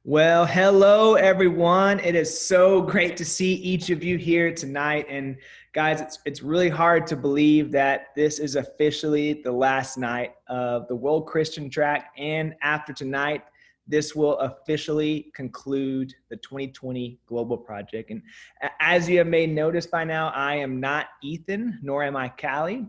Well, hello everyone. It is so great to see each of you here tonight. And guys, it's really hard to believe that this is officially the last night of the World Christian Track. And after tonight, this will officially conclude the 2020 Global Project. And as you have may noticed by now, I am not Ethan, nor am I Callie.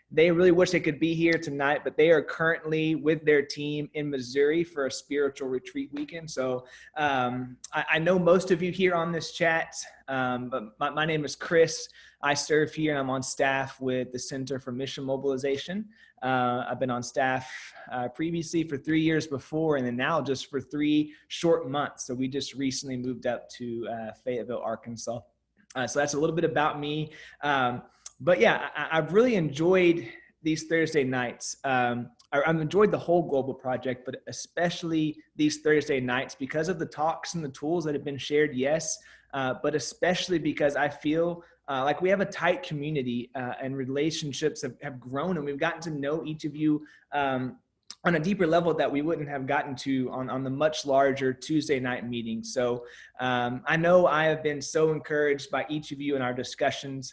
They really wish they could be here tonight, but they are currently with their team in Missouri for a spiritual retreat weekend. So I know most of you here on this chat, but my name is Chris. I serve here and I'm on staff with the Center for Mission Mobilization. I've been on staff previously for 3 years before, and then now just for 3 short months. So we just recently moved up to Fayetteville, Arkansas. So that's a little bit about me. But yeah, I've really enjoyed these Thursday nights. I've enjoyed the whole Global Project, but especially these Thursday nights because of the talks and the tools that have been shared, yes, but especially because I feel like we have a tight community and relationships have grown, and we've gotten to know each of you on a deeper level that we wouldn't have gotten to on the much larger Tuesday night meeting. So I know I have been so encouraged by each of you in our discussion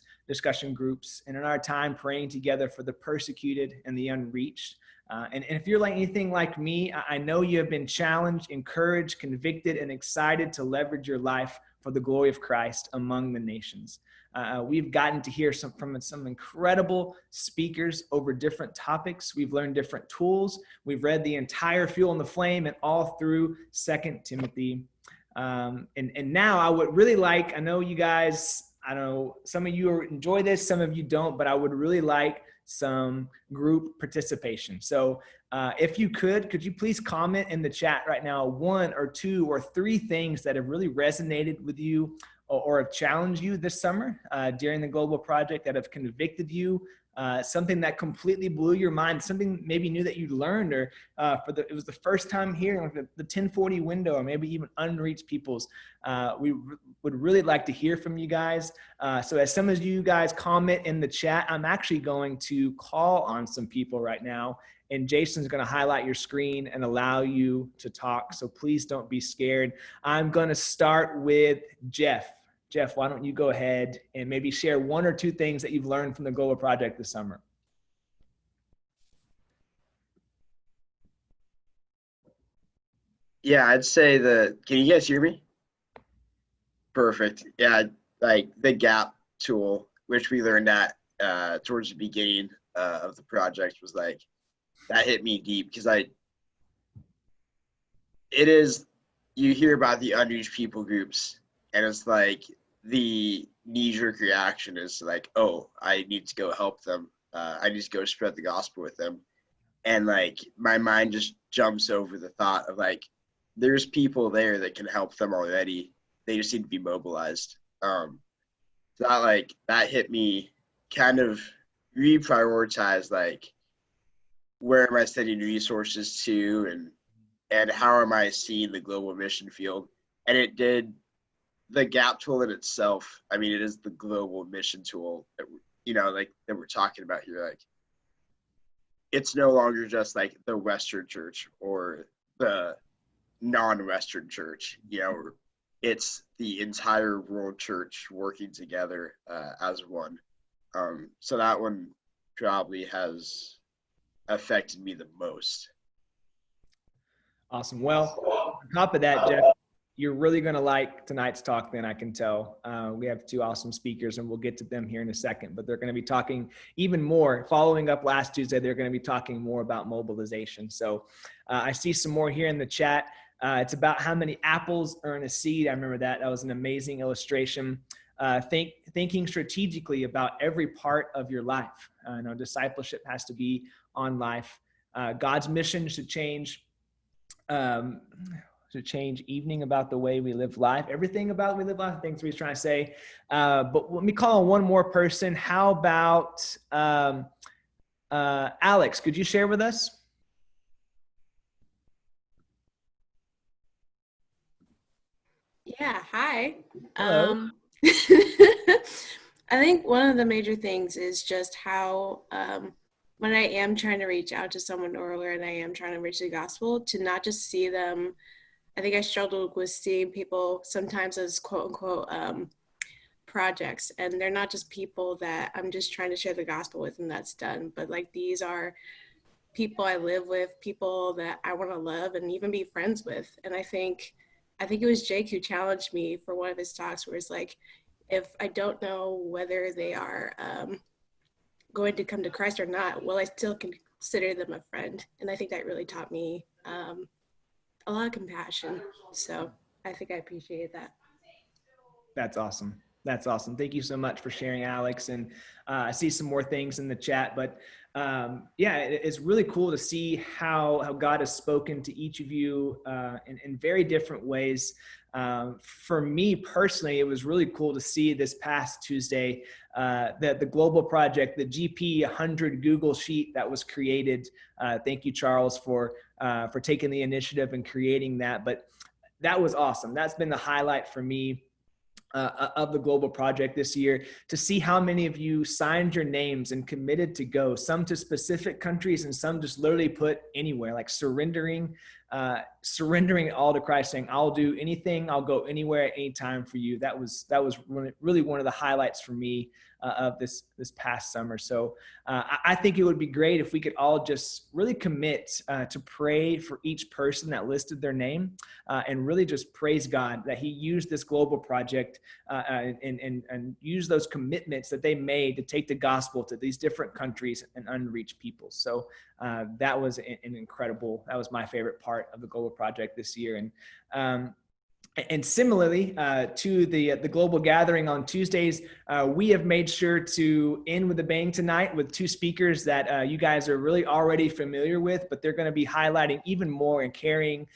groups, and in our time praying together for the persecuted and the unreached. And if you're like anything like me, I know you have been challenged, encouraged, convicted, and excited to leverage your life for the glory of Christ among the nations. We've gotten to hear from some incredible speakers over different topics. We've learned different tools. We've read the entire Fuel in the Flame and all through 2 Timothy. And now I would really like, I know you guys, I don't know, some of you enjoy this, some of you don't, but I would really like some group participation. So if you could you please comment in the chat right now 1 or 2 or 3 things that have really resonated with you or have challenged you this summer during the Global Project, that have convicted you, something that completely blew your mind, something maybe new that you learned, or it was the first time hearing like the 1040 window, or maybe even unreached peoples. We would really like to hear from you guys. So as some of you guys comment in the chat, I'm actually going to call on some people right now, and Jason's going to highlight your screen and allow you to talk. So please don't be scared. I'm going to start with Jeff. Jeff, why don't you go ahead and maybe share 1 or 2 things that you've learned from the Global Project this summer? Yeah, I'd say can you guys hear me? Perfect. Yeah, like the GAP tool, which we learned at towards the beginning of the project, was like, that hit me deep because you hear about the unreached people groups, and it's like the knee-jerk reaction is like, oh, I need to go help them. I need to go spread the gospel with them. And like my mind just jumps over the thought of like, there's people there that can help them already. They just need to be mobilized. So that hit me, kind of reprioritize like, where am I sending resources to, and how am I seeing the global mission field? And it did. The GAP tool in itself, I mean, it is the global mission tool that that we're talking about here. Like, it's no longer just like the Western church or the non-Western church. It's the entire world church working together as one. So that one probably has affected me the most. Awesome. Well, on top of that, Jeff, you're really going to like tonight's talk, then, I can tell. We have 2 awesome speakers, and we'll get to them here in a second, but they're going to be talking even more. Following up last Tuesday, they're going to be talking more about mobilization. So I see some more here in the chat. It's about how many apples are in a seed. I remember that. That was an amazing illustration. Thinking strategically about every part of your life. Discipleship has to be on life. God's mission should change. Evening about the way we live life. Everything about we live life, things he's trying to say. But let me call on one more person. How about Alex? Could you share with us? Yeah, hi. Hello. I think one of the major things is just how when I am trying to reach out to someone, or when I am trying to reach the gospel, to not just see them I think I struggled with seeing people sometimes as quote unquote projects, and they're not just people that I'm just trying to share the gospel with and that's done, but like these are people I live with, people that I want to love and even be friends with. And I think it was Jake who challenged me for one of his talks where it's like, if I don't know whether they are going to come to Christ or not, will I still consider them a friend? And I think that really taught me a lot of compassion. So I think I appreciate that. That's awesome. That's awesome. Thank you so much for sharing, Alex. And I see some more things in the chat, but yeah, it's really cool to see how God has spoken to each of you in very different ways. For me personally, it was really cool to see this past Tuesday that the global project, the GP 100 Google Sheet that was created. Thank you, Charles, for taking the initiative and creating that. But that was awesome. That's been the highlight for me of the global project this year, to see how many of you signed your names and committed to go, some to specific countries and some just literally put anywhere, like surrendering all to Christ, saying, I'll do anything, I'll go anywhere at any time for you. That was really one of the highlights for me of this past summer. So I think it would be great if we could all just really commit to pray for each person that listed their name and really just praise God that he used this global project and use those commitments that they made to take the gospel to these different countries and unreached people. So that was that was my favorite part of the global project this year. And similarly to the global gathering on Tuesdays, we have made sure to end with a bang tonight with two speakers that you guys are really already familiar with, but they're going to be highlighting even more and carrying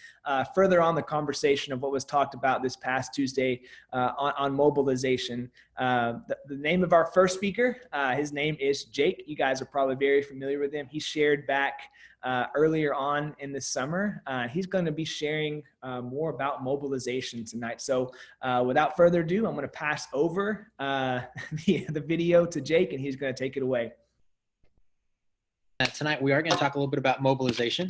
further on the conversation of what was talked about this past Tuesday on mobilization. The name of our first speaker, his name is Jake. You guys are probably very familiar with him. He shared back earlier on in the summer. He's going to be sharing more about mobilization tonight. So without further ado, I'm going to pass over the video to Jake, and he's going to take it away. Tonight, we are going to talk a little bit about mobilization,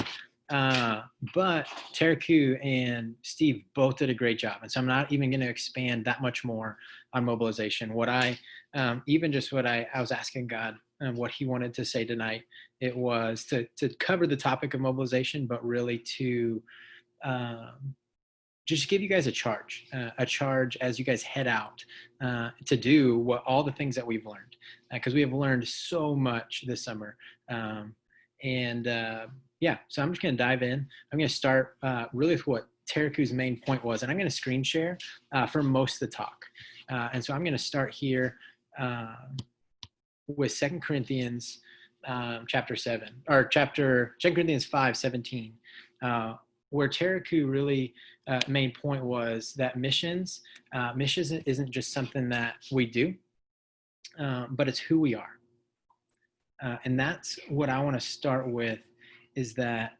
but Taraku and Steve both did a great job. And so I'm not even going to expand that much more on mobilization. What I was asking God what he wanted to say tonight, it was to cover the topic of mobilization, but really to just give you guys a charge as you guys head out to do all the things that we've learned, because we have learned so much this summer. Yeah, so I'm just going to dive in. I'm going to start really with what Taraku's main point was, and I'm going to screen share for most of the talk. And so I'm going to start here with 2 Corinthians chapter 7, or 2 Corinthians 5:17, where Taraku really main point was that missions isn't just something that we do, but it's who we are. And that's what I want to start with, is that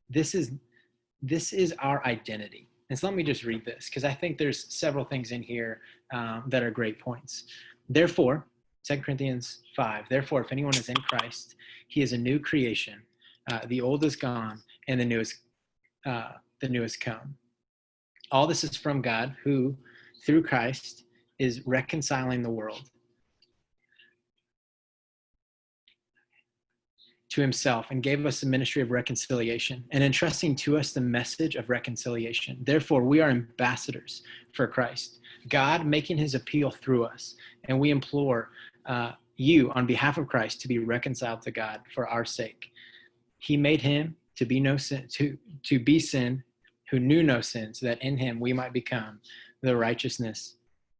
this is our identity. And so let me just read this, because I think there's several things in here that are great points. Therefore, 2 Corinthians 5, therefore, if anyone is in Christ, he is a new creation. The old is gone and the new has come. All this is from God, who through Christ is reconciling the world to himself, and gave us the ministry of reconciliation, and entrusting to us the message of reconciliation. Therefore, we are ambassadors for Christ, God making his appeal through us, and we implore you on behalf of Christ to be reconciled to God for our sake. He made him to be no sin, to be sin, who knew no sin, so that in him we might become the righteousness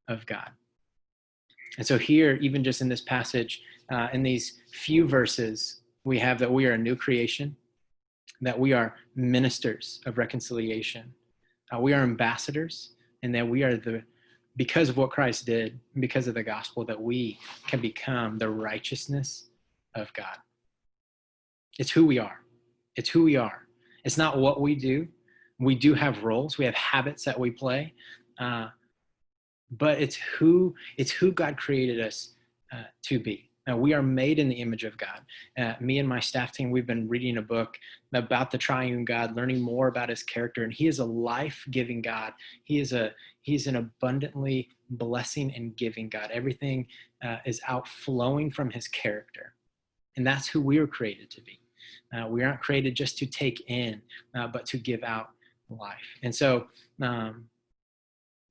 of God. And so here, even just in this passage, in these few verses, we have that we are a new creation, that we are ministers of reconciliation, we are ambassadors, and that we are because of what Christ did, because of the gospel, that we can become the righteousness of God. It's who we are. It's who we are. It's not what we do. We do have roles. We have habits that we play, but it's who God created us to be. Now, we are made in the image of God. Me and my staff team, we've been reading a book about the triune God, learning more about his character, and he is a life-giving God. He's an abundantly blessing and giving God. Everything is outflowing from his character, and that's who we were created to be. We aren't created just to take in, but to give out life. And so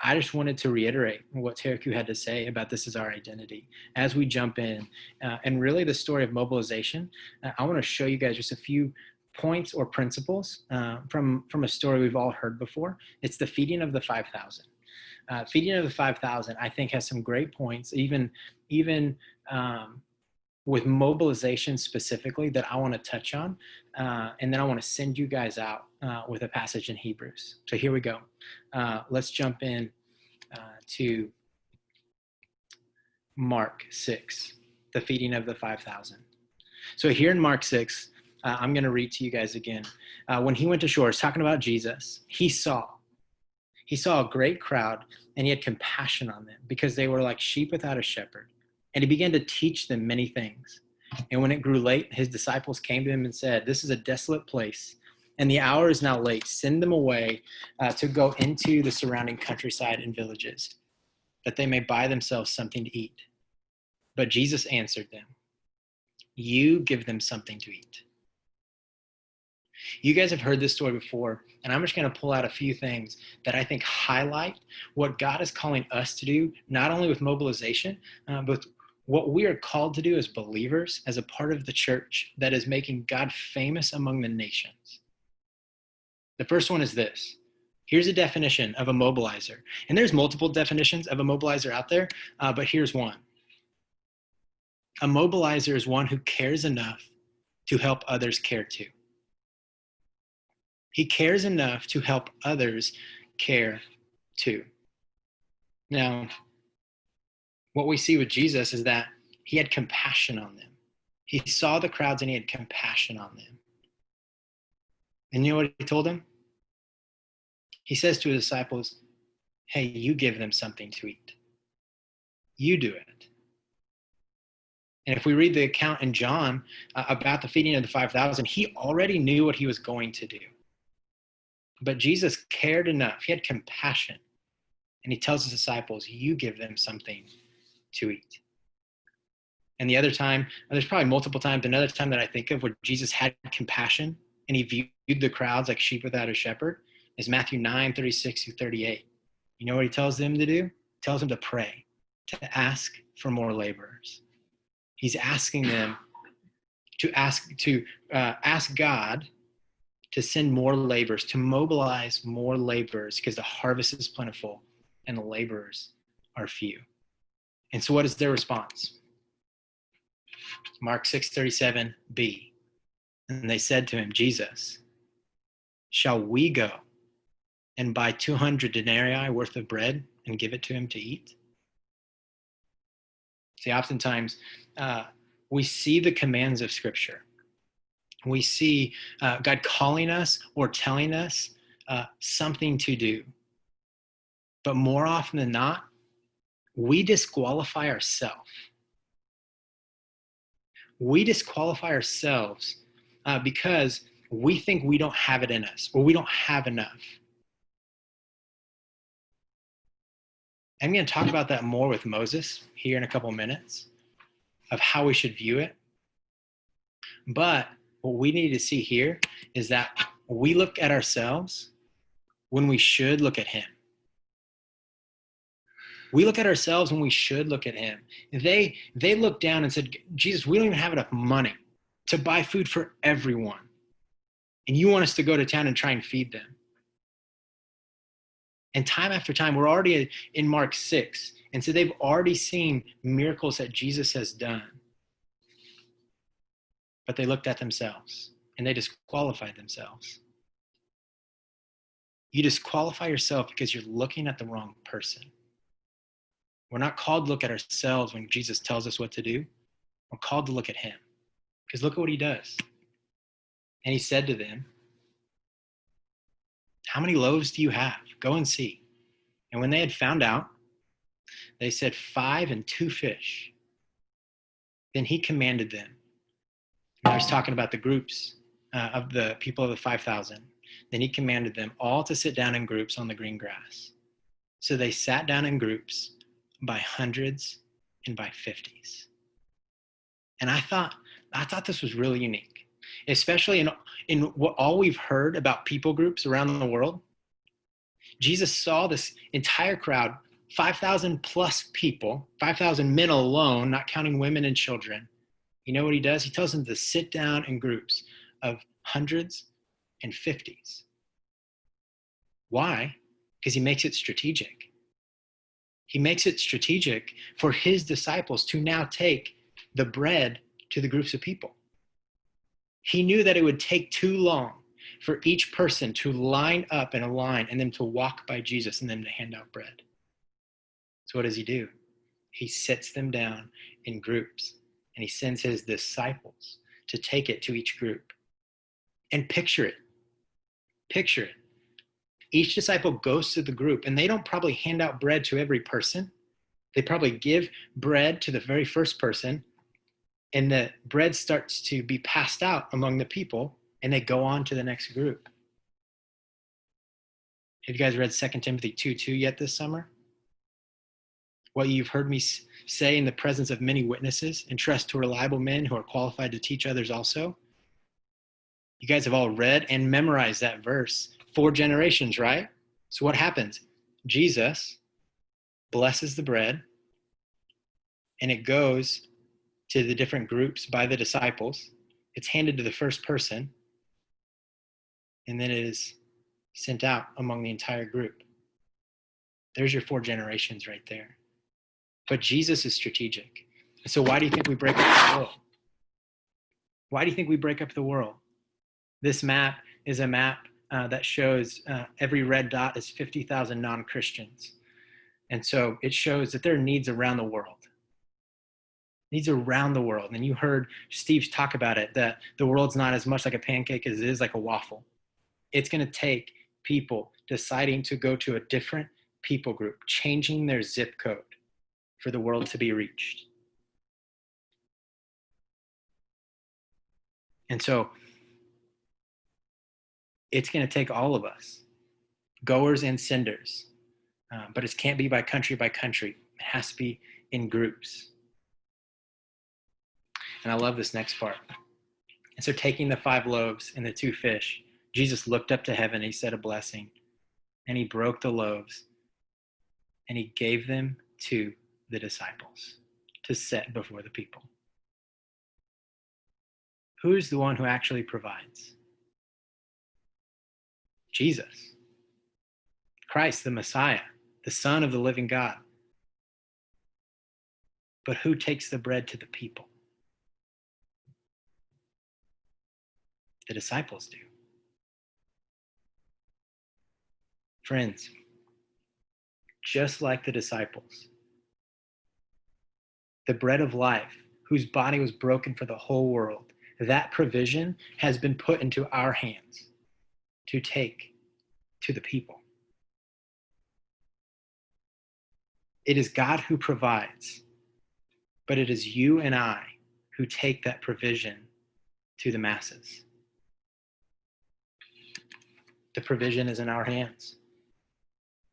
I just wanted to reiterate what Tereku had to say about this is our identity as we jump in. And really the story of mobilization, I want to show you guys just a few points or principles from a story we've all heard before. It's the feeding of the 5,000. Feeding of the 5,000, I think, has some great points, even with mobilization specifically, that I want to touch on. And then I want to send you guys out with a passage in Hebrews. So here we go. Let's jump in to Mark 6, the feeding of the 5,000. So here in Mark 6, I'm going to read to you guys again. When he went to shore, it's talking about Jesus. He saw a great crowd, and he had compassion on them because they were like sheep without a shepherd. And he began to teach them many things. And when it grew late, his disciples came to him and said, "This is a desolate place, and the hour is now late. Send them away to go into the surrounding countryside and villages, that they may buy themselves something to eat." But Jesus answered them, "You give them something to eat." You guys have heard this story before, and I'm just going to pull out a few things that I think highlight what God is calling us to do, not only with mobilization, but what we are called to do as believers, as a part of the church that is making God famous among the nations. The first one is this. Here's a definition of a mobilizer. And there's multiple definitions of a mobilizer out there, but here's one. A mobilizer is one who cares enough to help others care too. He cares enough to help others care too. Now, what we see with Jesus is that he had compassion on them. He saw the crowds and he had compassion on them. And you know what he told them? He says to his disciples, "Hey, you give them something to eat. You do it." And if we read the account in John about the feeding of the 5,000, he already knew what he was going to do. But Jesus cared enough. He had compassion. And he tells his disciples, "You give them something to eat." And the other time, there's probably multiple times, another time that I think of where Jesus had compassion and he viewed the crowds like sheep without a shepherd is Matthew 9:36-38. You know what he tells them to do? He tells them to pray, to ask for more laborers. He's asking them to ask God to send more laborers, to mobilize more laborers, because the harvest is plentiful and the laborers are few. And so what is their response? Mark 6:37b. And they said to him, "Jesus, shall we go and buy 200 denarii worth of bread and give it to him to eat?" See, oftentimes we see the commands of Scripture. We see God calling us or telling us something to do. But more often than not, we disqualify ourselves. We disqualify ourselves because we think we don't have it in us or we don't have enough. I'm going to talk about that more with Moses here in a couple minutes of how we should view it. But what we need to see here is that we look at ourselves when we should look at him. We look at ourselves when we should look at him. They looked down and said, "Jesus, we don't even have enough money to buy food for everyone. And you want us to go to town and try and feed them." And time after time, we're already in Mark 6. And so they've already seen miracles that Jesus has done. But they looked at themselves and they disqualified themselves. You disqualify yourself because you're looking at the wrong person. We're not called to look at ourselves when Jesus tells us what to do. We're called to look at him. Because look at what he does. And he said to them, "How many loaves do you have? Go and see." And when they had found out, they said, 5 and 2 fish. Then he commanded them. I was talking about the groups of the people of the 5,000. Then he commanded them all to sit down in groups on the green grass. So they sat down in groups by hundreds and by 50s. And I thought this was really unique, especially in what all we've heard about people groups around the world. Jesus saw this entire crowd, 5,000 plus people, 5,000 men alone, not counting women and children. You know what he does? He tells them to sit down in groups of hundreds and 50s. Why? Because he makes it strategic. He makes it strategic for his disciples to now take the bread to the groups of people. He knew that it would take too long for each person to line up in a line and then to walk by Jesus and then to hand out bread. So what does he do? He sits them down in groups and he sends his disciples to take it to each group. And picture it. Picture it. Each disciple goes to the group and they don't probably hand out bread to every person. They probably give bread to the very first person and the bread starts to be passed out among the people and they go on to the next group. Have you guys read 2 Timothy 2:2 yet this summer? What you've heard me say in the presence of many witnesses, entrust to reliable men who are qualified to teach others also. You guys have all read and memorized that verse 4 generations, right? So what happens? Jesus blesses the bread and it goes to the different groups by the disciples. It's handed to the first person and then it is sent out among the entire group. There's your 4 generations right there. But Jesus is strategic. So why do you think we break up the world? Why do you think we break up the world? This map is a map that shows every red dot is 50,000 non-Christians. And so it shows that there are needs around the world. Needs around the world. And you heard Steve talk about it, that the world's not as much like a pancake as it is like a waffle. It's going to take people deciding to go to a different people group, changing their zip code for the world to be reached. And so it's going to take all of us, goers and senders, but it can't be by country. It has to be in groups. And I love this next part. And so taking the 5 loaves and the 2 fish, Jesus looked up to heaven, he said a blessing, and he broke the loaves, and he gave them to the disciples to set before the people. Who's the one who actually provides? Jesus, Christ, the Messiah, the Son of the living God. But who takes the bread to the people? The disciples do. Friends, just like the disciples, the bread of life, whose body was broken for the whole world, that provision has been put into our hands to take to the people. It is God who provides, but it is you and I who take that provision to the masses. The provision is in our hands.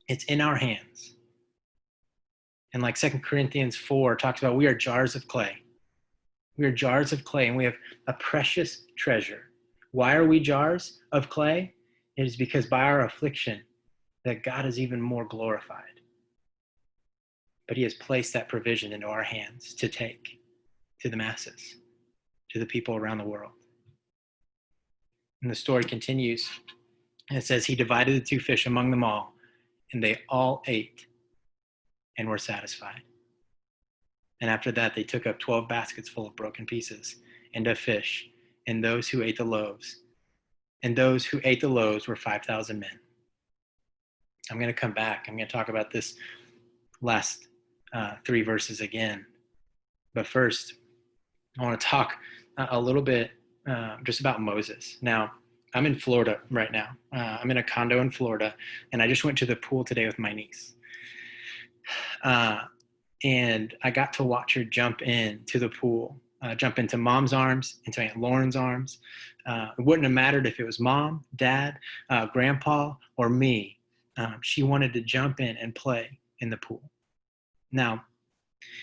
It's in our hands. And like 2 Corinthians 4 talks about, we are jars of clay. We are jars of clay and we have a precious treasure. Why are we jars of clay? It is because by our affliction that God is even more glorified. But he has placed that provision into our hands to take to the masses, to the people around the world. And the story continues. And it says, he divided the 2 fish among them all, and they all ate and were satisfied. And after that, they took up 12 baskets full of broken pieces and of fish, and those who ate the loaves. And those who ate the loaves were 5,000 men. I'm going to come back. I'm going to talk about this last 3 verses again. But first, I want to talk a little bit just about Moses. Now, I'm in Florida right now. I'm in a condo in Florida, and I just went to the pool today with my niece. And I got to watch her jump in to the pool jump into mom's arms, into Aunt Lauren's arms. It wouldn't have mattered if it was mom, dad, grandpa, or me. She wanted to jump in and play in the pool. Now,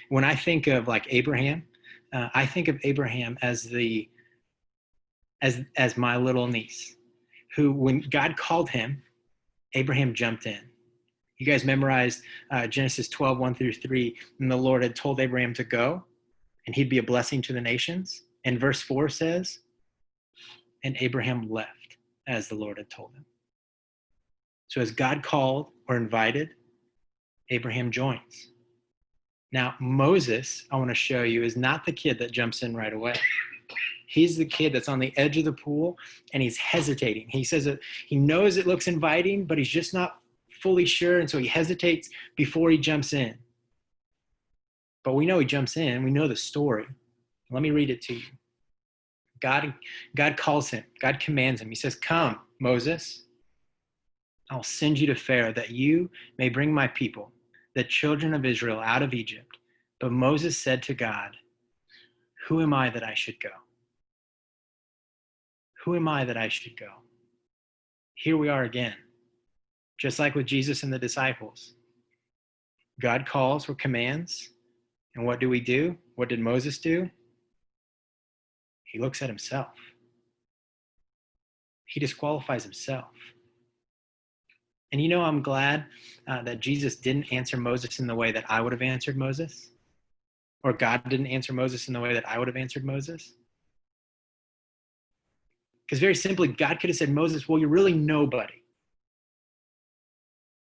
when I think of like Abraham, I think of Abraham as my little niece, who, when God called him, Abraham jumped in. You guys memorized Genesis 12, 1-3, and the Lord had told Abraham to go, and he'd be a blessing to the nations. And verse 4 says, and Abraham left as the Lord had told him. So as God called or invited, Abraham joins. Now, Moses, I want to show you, is not the kid that jumps in right away. He's the kid that's on the edge of the pool, and he's hesitating. He says that he knows it looks inviting, but he's just not fully sure, and so he hesitates before he jumps in. But we know he jumps in. We know the story. Let me read it to you. God calls him. God commands him. He says, come, Moses. I'll send you to Pharaoh that you may bring my people, the children of Israel, out of Egypt. But Moses said to God, who am I that I should go? Who am I that I should go? Here we are again, just like with Jesus and the disciples. God calls or commands, and what do we do? What did Moses do? He looks at himself. He disqualifies himself. And you know, I'm glad that Jesus didn't answer Moses in the way that I would have answered Moses, or God didn't answer Moses in the way that I would have answered Moses. Because very simply, God could have said, Moses, well, you're really nobody.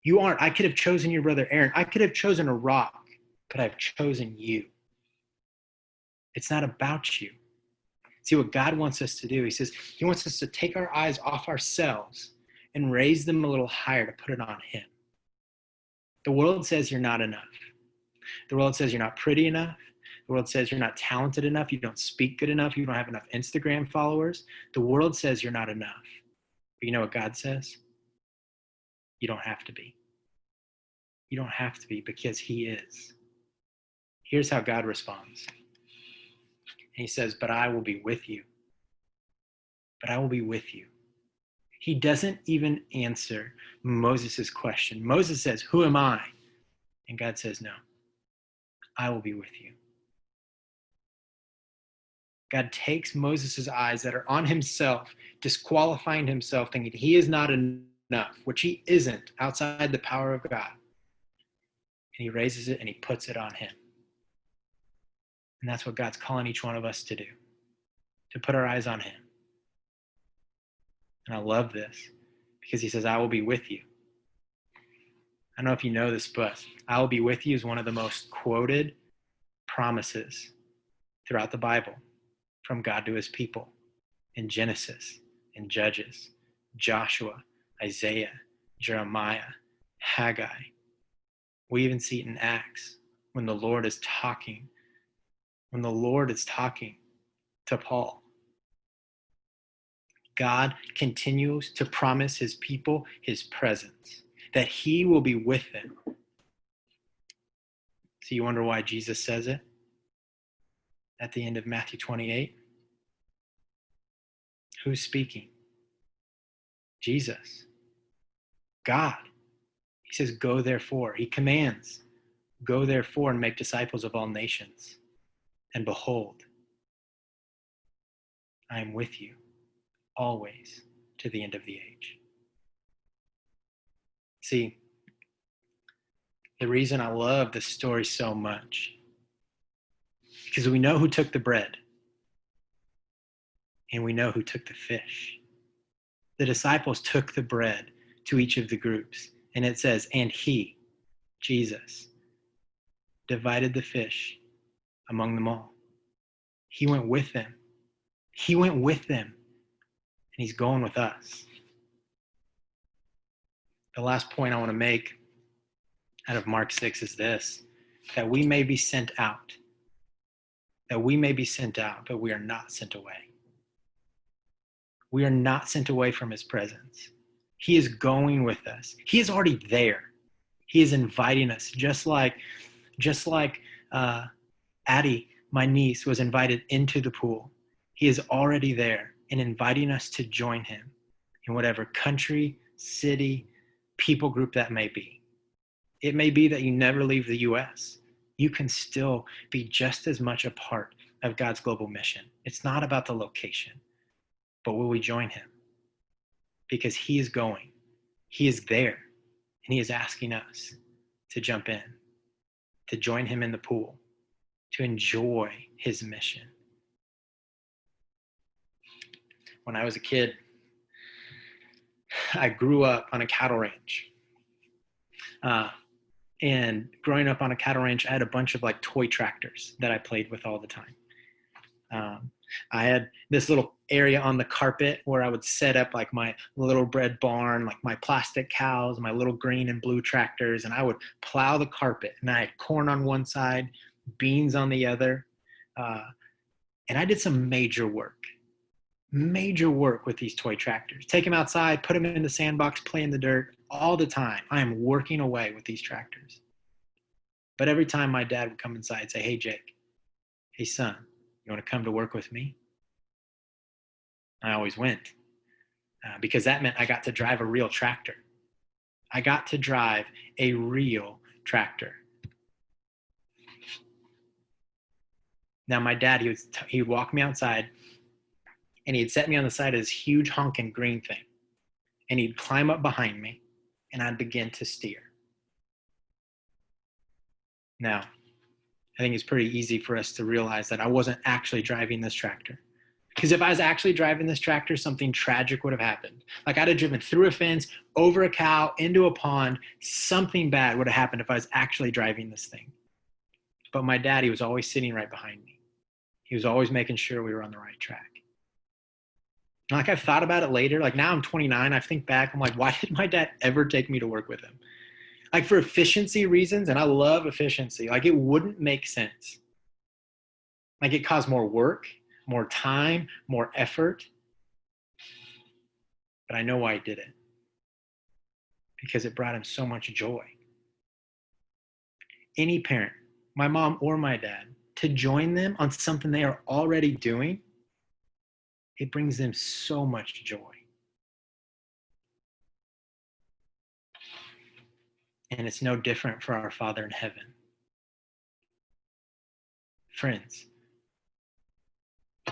You aren't. I could have chosen your brother Aaron. I could have chosen a rock, but I've chosen you. It's not about you. See what God wants us to do. He says he wants us to take our eyes off ourselves and raise them a little higher to put it on him. The world says you're not enough. The world says you're not pretty enough. The world says you're not talented enough. You don't speak good enough. You don't have enough Instagram followers. The world says you're not enough. But you know what God says? You don't have to be. You don't have to be, because he is. Here's how God responds. He says, but I will be with you. But I will be with you. He doesn't even answer Moses' question. Moses says, who am I? And God says, no, I will be with you. God takes Moses' eyes that are on himself, disqualifying himself, thinking he is not enough, which he isn't, outside the power of God. And he raises it and he puts it on him. And that's what God's calling each one of us to do, to put our eyes on him. And I love this because he says, I will be with you. I don't know if you know this, but I will be with you is one of the most quoted promises throughout the Bible from God to his people, in Genesis, in Judges, Joshua, Isaiah, Jeremiah, Haggai. We even see it in Acts when the Lord is talking to Paul. God continues to promise his people his presence, that he will be with them. So you wonder why Jesus says it at the end of Matthew 28? Who's speaking? Jesus. God. He says, go therefore. He commands, go therefore and make disciples of all nations. And behold, I am with you always to the end of the age. See, the reason I love this story so much, because we know who took the bread and we know who took the fish. The disciples took the bread to each of the groups, and it says, and he, Jesus, divided the fish among them all. He went with them. He went with them, and he's going with us. The last point I want to make out of Mark 6 is this, that we may be sent out. That we may be sent out, but we are not sent away. We are not sent away from his presence. He is going with us. He is already there. He is inviting us, just like Addie my niece, was invited into the pool. He is already there and inviting us to join him in whatever country, city, people group that may be. It may be that you never leave the U.S. You can still be just as much a part of God's global mission. It's not about the location, but will we join him? Because he is going, he is there, and he is asking us to jump in, to join him in the pool, to enjoy his mission. When I was a kid, I grew up on a cattle ranch. And growing up on a cattle ranch, I had a bunch of like toy tractors that I played with all the time. I had this little area on the carpet where I would set up like my little red barn, like my plastic cows, my little green and blue tractors, and I would plow the carpet. And I had corn on one side, beans on the other. And I did some major work with these toy tractors. Take them outside, put them in the sandbox, play in the dirt all the time. I am working away with these tractors. But every time my dad would come inside and say, hey, Jake, hey, son, you want to come to work with me? I always went because that meant I got to drive a real tractor. I got to drive a real tractor. Now, my dad, he'd walk me outside and he'd set me on the side of this huge honking green thing. And he'd climb up behind me and I'd begin to steer. Now, I think it's pretty easy for us to realize that I wasn't actually driving this tractor. Because if I was actually driving this tractor, something tragic would have happened. Like I'd have driven through a fence, over a cow, into a pond. Something bad would have happened if I was actually driving this thing. But my dad, he was always sitting right behind me. He was always making sure we were on the right track. And like I've thought about it later, like now I'm 29, I think back, I'm like, why did my dad ever take me to work with him? Like for efficiency reasons, and I love efficiency, like it wouldn't make sense. Like it caused more work, more time, more effort. But I know why he did it. Because it brought him so much joy. Any parent, my mom or my dad, to join them on something they are already doing, it brings them so much joy. And it's no different for our Father in heaven. Friends,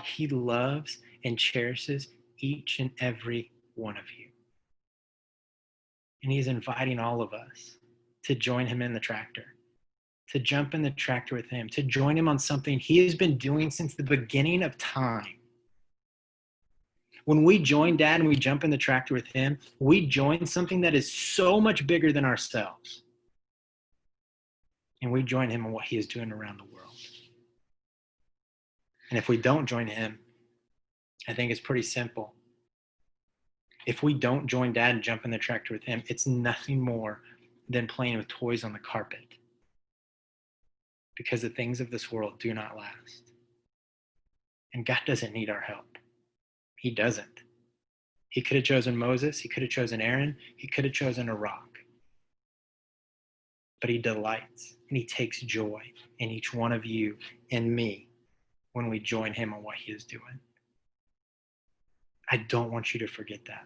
he loves and cherishes each and every one of you. And he's inviting all of us to join him in the tractor, to jump in the tractor with him, to join him on something he has been doing since the beginning of time. When we join Dad and we jump in the tractor with him, we join something that is so much bigger than ourselves. And we join him in what he is doing around the world. And if we don't join him, I think it's pretty simple. If we don't join Dad and jump in the tractor with him, it's nothing more than playing with toys on the carpet. Because the things of this world do not last. And God doesn't need our help. He doesn't. He could have chosen Moses. He could have chosen Aaron. He could have chosen a rock. But he delights and he takes joy in each one of you and me when we join him on what he is doing. I don't want you to forget that.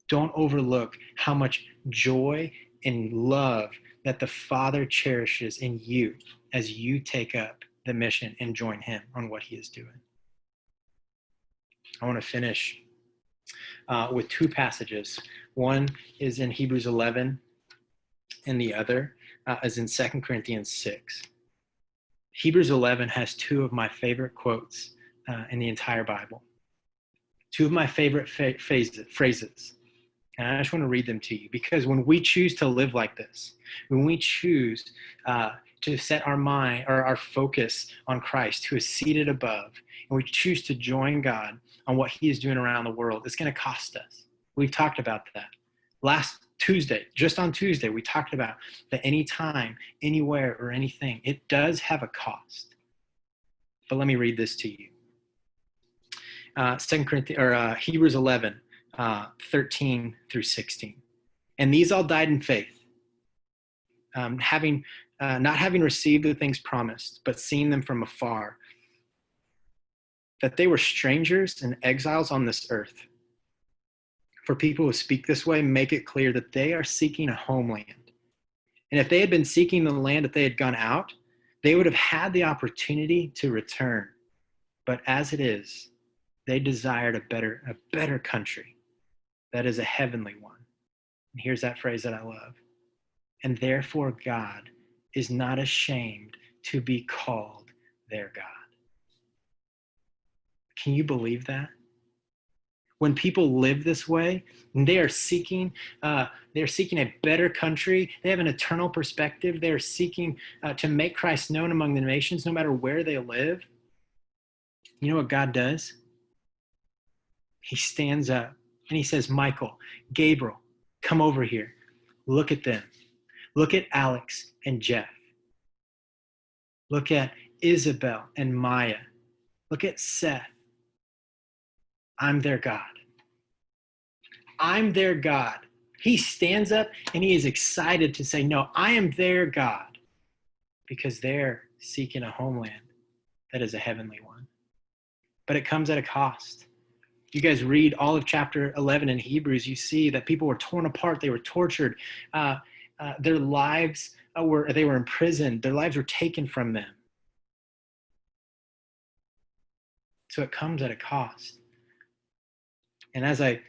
Don't overlook how much joy and love that the Father cherishes in you as you take up the mission and join him on what he is doing. I want to finish with two passages. One is in Hebrews 11, and the other is in 2 Corinthians 6. Hebrews 11 has two of my favorite quotes in the entire Bible. Two of my favorite phrases. And I just want to read them to you, because when we choose to live like this, when we choose to set our mind or our focus on Christ, who is seated above, and we choose to join God on what he is doing around the world, it's going to cost us. We've talked about that. Last Tuesday, just on Tuesday, we talked about that anytime, anywhere, or anything, it does have a cost. But let me read this to you. Hebrews 11, 13 through 16. And these all died in faith, not having received the things promised, but seeing them from afar, that they were strangers and exiles on this earth. For people who speak this way, make it clear that they are seeking a homeland. And if they had been seeking the land that they had gone out, they would have had the opportunity to return. But as it is, they desired a better country, that is a heavenly one. And here's that phrase that I love. And therefore God is not ashamed to be called their God. Can you believe that? When people live this way, they are seeking a better country. They have an eternal perspective. They are seeking to make Christ known among the nations, no matter where they live. You know what God does? He stands up and he says, Michael, Gabriel, come over here. Look at them. Look at Alex and Jeff. Look at Isabel and Maya. Look at Seth. I'm their God. I'm their God. He stands up and he is excited to say, no, I am their God, because they're seeking a homeland that is a heavenly one. But it comes at a cost. You guys read all of chapter 11 in Hebrews, you see that people were torn apart. They were tortured. Their lives they were imprisoned. Their lives were taken from them. So it comes at a cost. And as I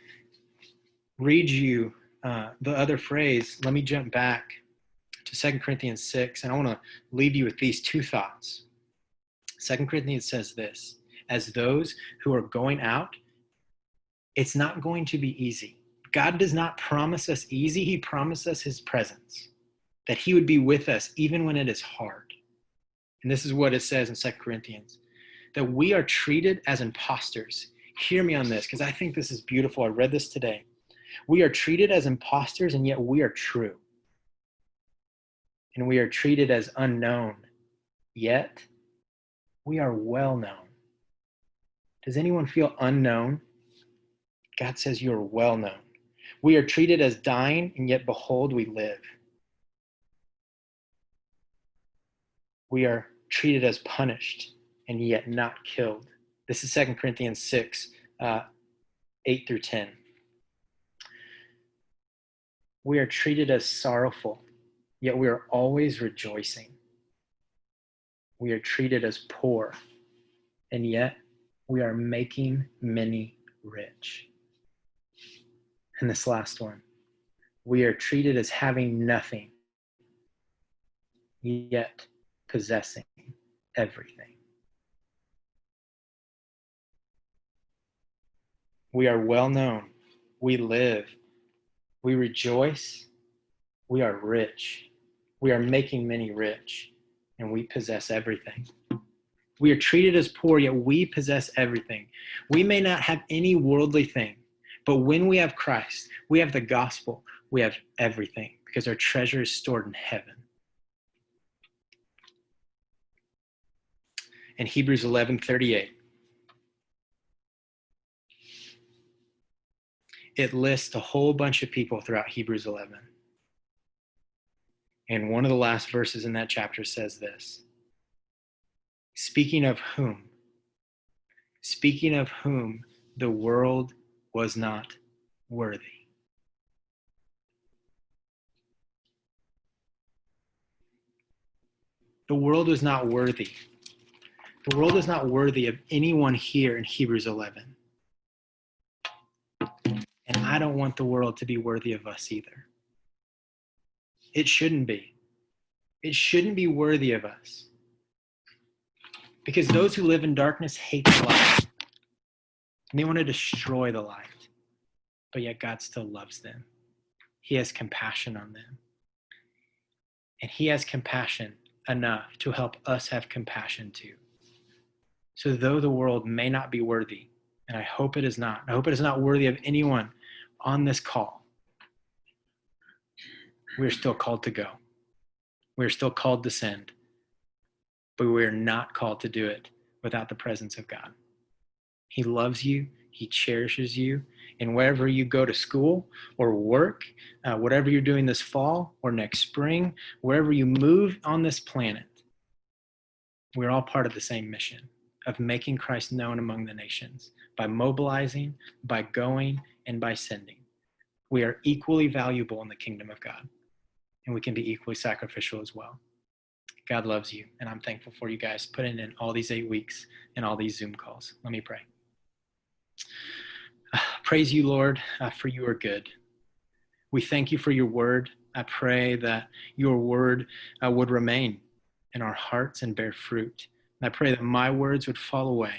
read you the other phrase, let me jump back to 2 Corinthians 6, and I want to leave you with these two thoughts. 2 Corinthians says this, as those who are going out, it's not going to be easy. God does not promise us easy. He promised us his presence, that he would be with us even when it is hard. And this is what it says in 2 Corinthians, that we are treated as imposters. Hear me on this, because I think this is beautiful. I read this today. We are treated as imposters, and yet we are true. And we are treated as unknown, yet we are well known. Does anyone feel unknown? God says you are well known. We are treated as dying, and yet behold, we live. We are treated as punished, and yet not killed. This is 2 Corinthians 6, 8 through 10. We are treated as sorrowful, yet we are always rejoicing. We are treated as poor, and yet we are making many rich. And this last one, we are treated as having nothing, yet possessing everything. We are well known. We live. We rejoice. We are rich. We are making many rich, and we possess everything. We are treated as poor, yet we possess everything. We may not have any worldly thing, but when we have Christ, we have the gospel, we have everything, because our treasure is stored in heaven. In Hebrews 11:38, it lists a whole bunch of people throughout Hebrews 11. And one of the last verses in that chapter says this, speaking of whom the world was not worthy. The world was not worthy. The world is not worthy of anyone here in Hebrews 11. And I don't want the world to be worthy of us either. It shouldn't be. It shouldn't be worthy of us. Because those who live in darkness hate the light. And they want to destroy the light. But yet God still loves them. He has compassion on them. And he has compassion enough to help us have compassion too. So though the world may not be worthy, and I hope it is not, I hope it is not worthy of anyone on this call, we're still called to go. We're still called to send. But we're not called to do it without the presence of God. He loves you. He cherishes you. And wherever you go to school or work, whatever you're doing this fall or next spring, wherever you move on this planet, we're all part of the same mission. of making Christ known among the nations by mobilizing, by going, and by sending. We are equally valuable in the kingdom of God, and we can be equally sacrificial as well. God loves you, and I'm thankful for you guys putting in all these 8 weeks and all these Zoom calls. Let me pray. Praise you, Lord, for you are good. We thank you for your word. I pray that your word would remain in our hearts and bear fruit. And I pray that my words would fall away,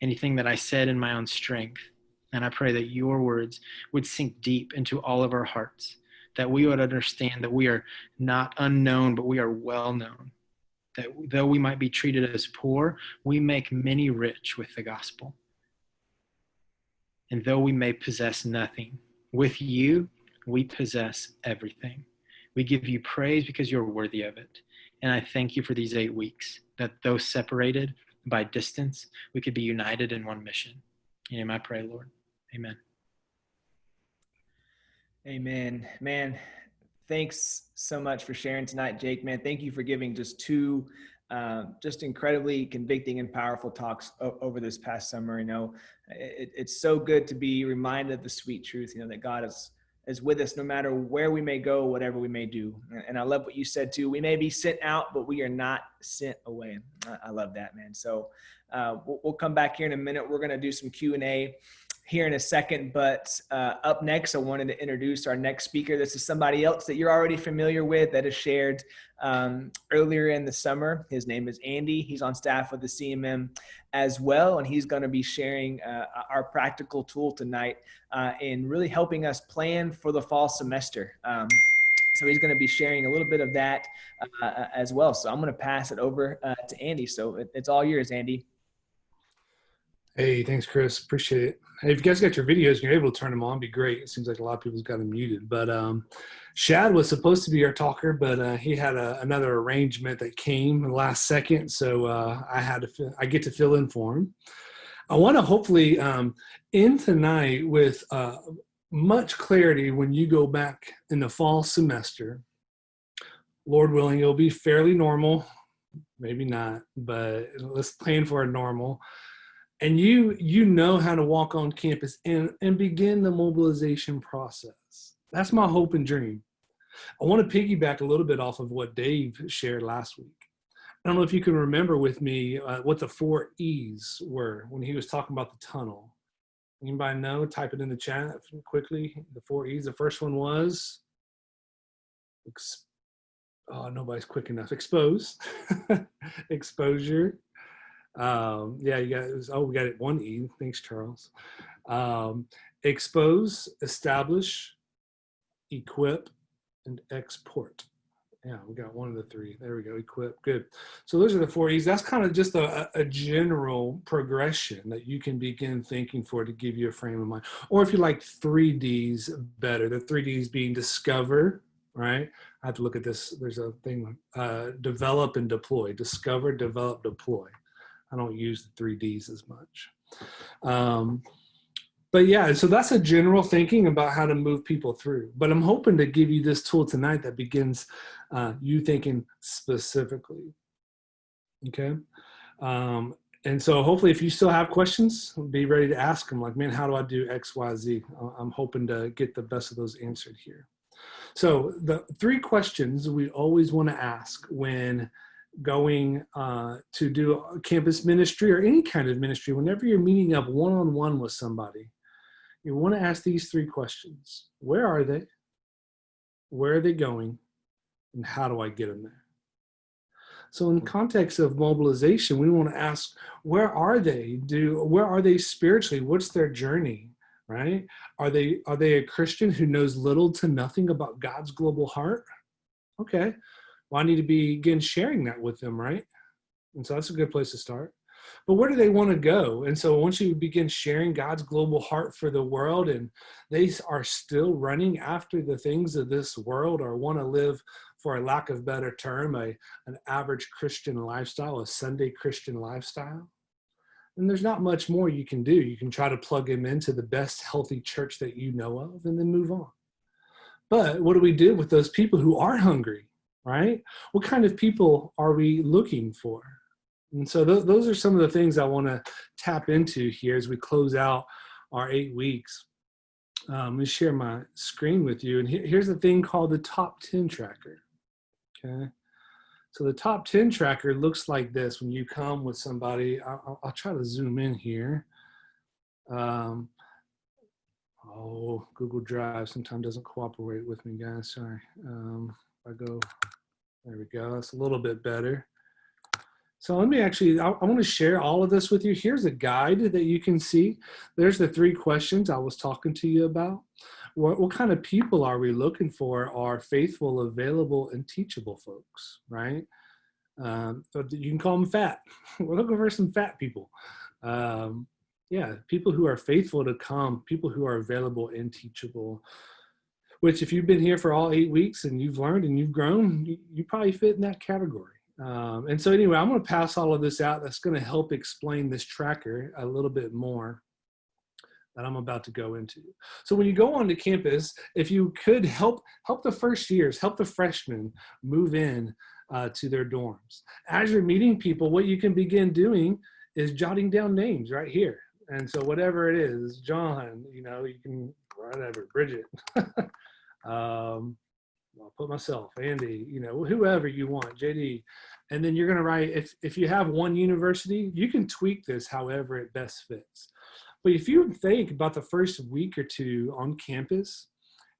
anything that I said in my own strength. And I pray that your words would sink deep into all of our hearts, that we would understand that we are not unknown, but we are well known, that though we might be treated as poor, we make many rich with the gospel. And though we may possess nothing, with you, we possess everything. We give you praise because you're worthy of it. And I thank you for these 8 weeks, that though separated by distance, we could be united in one mission. In your name I pray, Lord. Amen. Amen. Man, thanks so much for sharing tonight, Jake. Man, thank you for giving just two just incredibly convicting and powerful talks over this past summer. You know, it's so good to be reminded of the sweet truth, you know, that God is with us no matter where we may go, whatever we may do. And I love what you said too. We may be sent out, but we are not sent away. I love that, man. So we'll come back here in a minute. We're going to do some Q&A here in a second, but up next, I wanted to introduce our next speaker. This is somebody else that you're already familiar with that has shared earlier in the summer. His name is Andy. He's on staff with the CMM as well, and he's going to be sharing our practical tool tonight in really helping us plan for the fall semester. So he's going to be sharing a little bit of that as well. So I'm going to pass it over to Andy. So it's all yours, Andy. Hey, thanks, Chris. Appreciate it. Hey, if you guys got your videos and you're able to turn them on, it'd be great. It seems like a lot of people's got them muted. But Shad was supposed to be our talker, but he had another arrangement that came last second, so I get to fill in for him. I want to hopefully end tonight with much clarity when you go back in the fall semester. Lord willing, it'll be fairly normal. Maybe not, but let's plan for a normal. And you know how to walk on campus and begin the mobilization process. That's my hope and dream. I want to piggyback a little bit off of what Dave shared last week. I don't know if you can remember with me what the 4 E's were when he was talking about the tunnel. Anybody know? Type it in the chat quickly. The 4 E's. The first one was, nobody's quick enough. Expose, exposure. Yeah, you got it. We got it. 1 E. Thanks, Charles. Expose, establish, equip, and export. Yeah, we got one of the 3. There we go. Equip. Good. So those are the 4 E's. That's kind of just a general progression that you can begin thinking for to give you a frame of mind. Or if you like 3 D's better, the 3 D's being discover, right? I have to look at this. There's a thing, develop and deploy. Discover, develop, deploy. I don't use the 3 Ds as much. But yeah, so that's a general thinking about how to move people through. But I'm hoping to give you this tool tonight that begins you thinking specifically. Okay? And so hopefully if you still have questions, be ready to ask them. Like, man, how do I do X, Y, Z? I'm hoping to get the best of those answered here. So the 3 questions we always want to ask when going to do campus ministry or any kind of ministry, whenever you're meeting up one-on-one with somebody, you want to ask these 3 questions. Where are they? Where are they going? And how do I get them there? So in context of mobilization, we want to ask, where are they? Where are they spiritually? What's their journey? Right? Are they a Christian who knows little to nothing about God's global heart? Okay. Well, I need to begin sharing that with them, right? And so that's a good place to start. But where do they want to go? And so once you begin sharing God's global heart for the world and they are still running after the things of this world or want to live, for a lack of better term, an average Christian lifestyle, a Sunday Christian lifestyle, then there's not much more you can do. You can try to plug them into the best healthy church that you know of and then move on. But what do we do with those people who are hungry? Right? What kind of people are we looking for? And so those are some of the things I want to tap into here as we close out our 8 weeks. Let me share my screen with you. And here's the thing called the top 10 tracker. Okay. So the top 10 tracker looks like this when you come with somebody. I'll try to zoom in here. Google Drive sometimes doesn't cooperate with me, guys. Sorry. I go, there we go. That's a little bit better. So let me actually, I want to share all of this with you. Here's a guide that you can see. There's the 3 questions I was talking to you about. What kind of people are we looking for? Are faithful, available, and teachable folks, right? So you can call them fat. We're looking for some fat people. Yeah, people who are faithful to come, people who are available and teachable, which if you've been here for all 8 weeks and you've learned and you've grown, you probably fit in that category. And so anyway, I'm going to pass all of this out. That's going to help explain this tracker a little bit more that I'm about to go into. So when you go onto campus, if you could help the first years, help the freshmen move in to their dorms. As you're meeting people, what you can begin doing is jotting down names right here. And so whatever it is, John, you can, whatever, Bridget, I'll put myself, Andy, whoever you want, JD. And then you're going to write, if you have one university, you can tweak this however it best fits. But if you think about the first week or 2 on campus,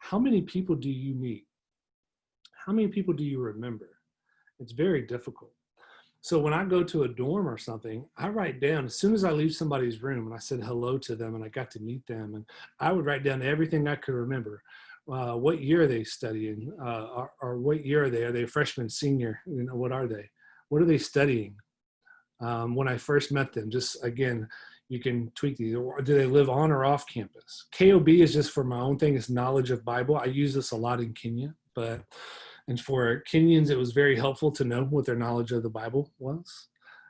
how many people do you meet? How many people do you remember? It's very difficult. So when I go to a dorm or something, I write down, as soon as I leave somebody's room and I said hello to them and I got to meet them, and I would write down everything I could remember. What year are they studying? Or what year are they? Are they a freshman, senior? What are they? What are they studying? When I first met them, just again, you can tweak these. Or do they live on or off campus? KOB is just for my own thing. It's knowledge of Bible. I use this a lot in Kenya, and for Kenyans, it was very helpful to know what their knowledge of the Bible was.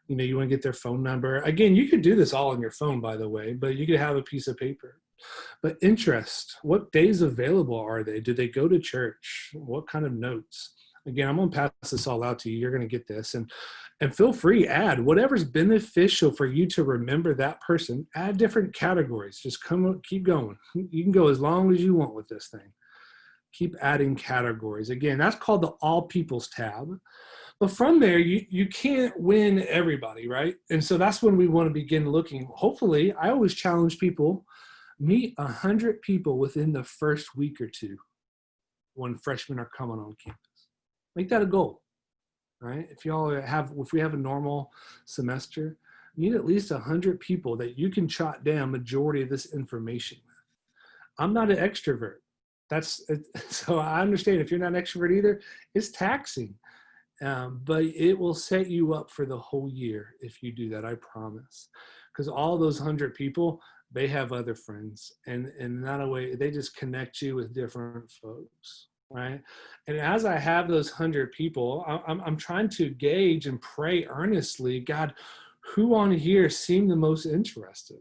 You want to get their phone number. Again, you could do this all on your phone, by the way, but you could have a piece of paper. But interest, what days available are they? Do they go to church? What kind of notes? Again, I'm going to pass this all out to you. You're going to get this. And feel free, add whatever's beneficial for you to remember that person. Add different categories. Just keep going. You can go as long as you want with this thing. Keep adding categories. Again, that's called the All Peoples tab. But from there, you can't win everybody, right? And so that's when we want to begin looking. Hopefully, I always challenge people, meet 100 people within the first week or 2 when freshmen are coming on campus. Make that a goal, right? If we have a normal semester, meet at least 100 people that you can jot down majority of this information with. I'm not an extrovert. So I understand if you're not an extrovert either, it's taxing. But it will set you up for the whole year if you do that, I promise. Because all those 100 people, they have other friends. And in that way, they just connect you with different folks, right? And as I have those 100 people, I'm trying to gauge and pray earnestly, God, who on here seem the most interested?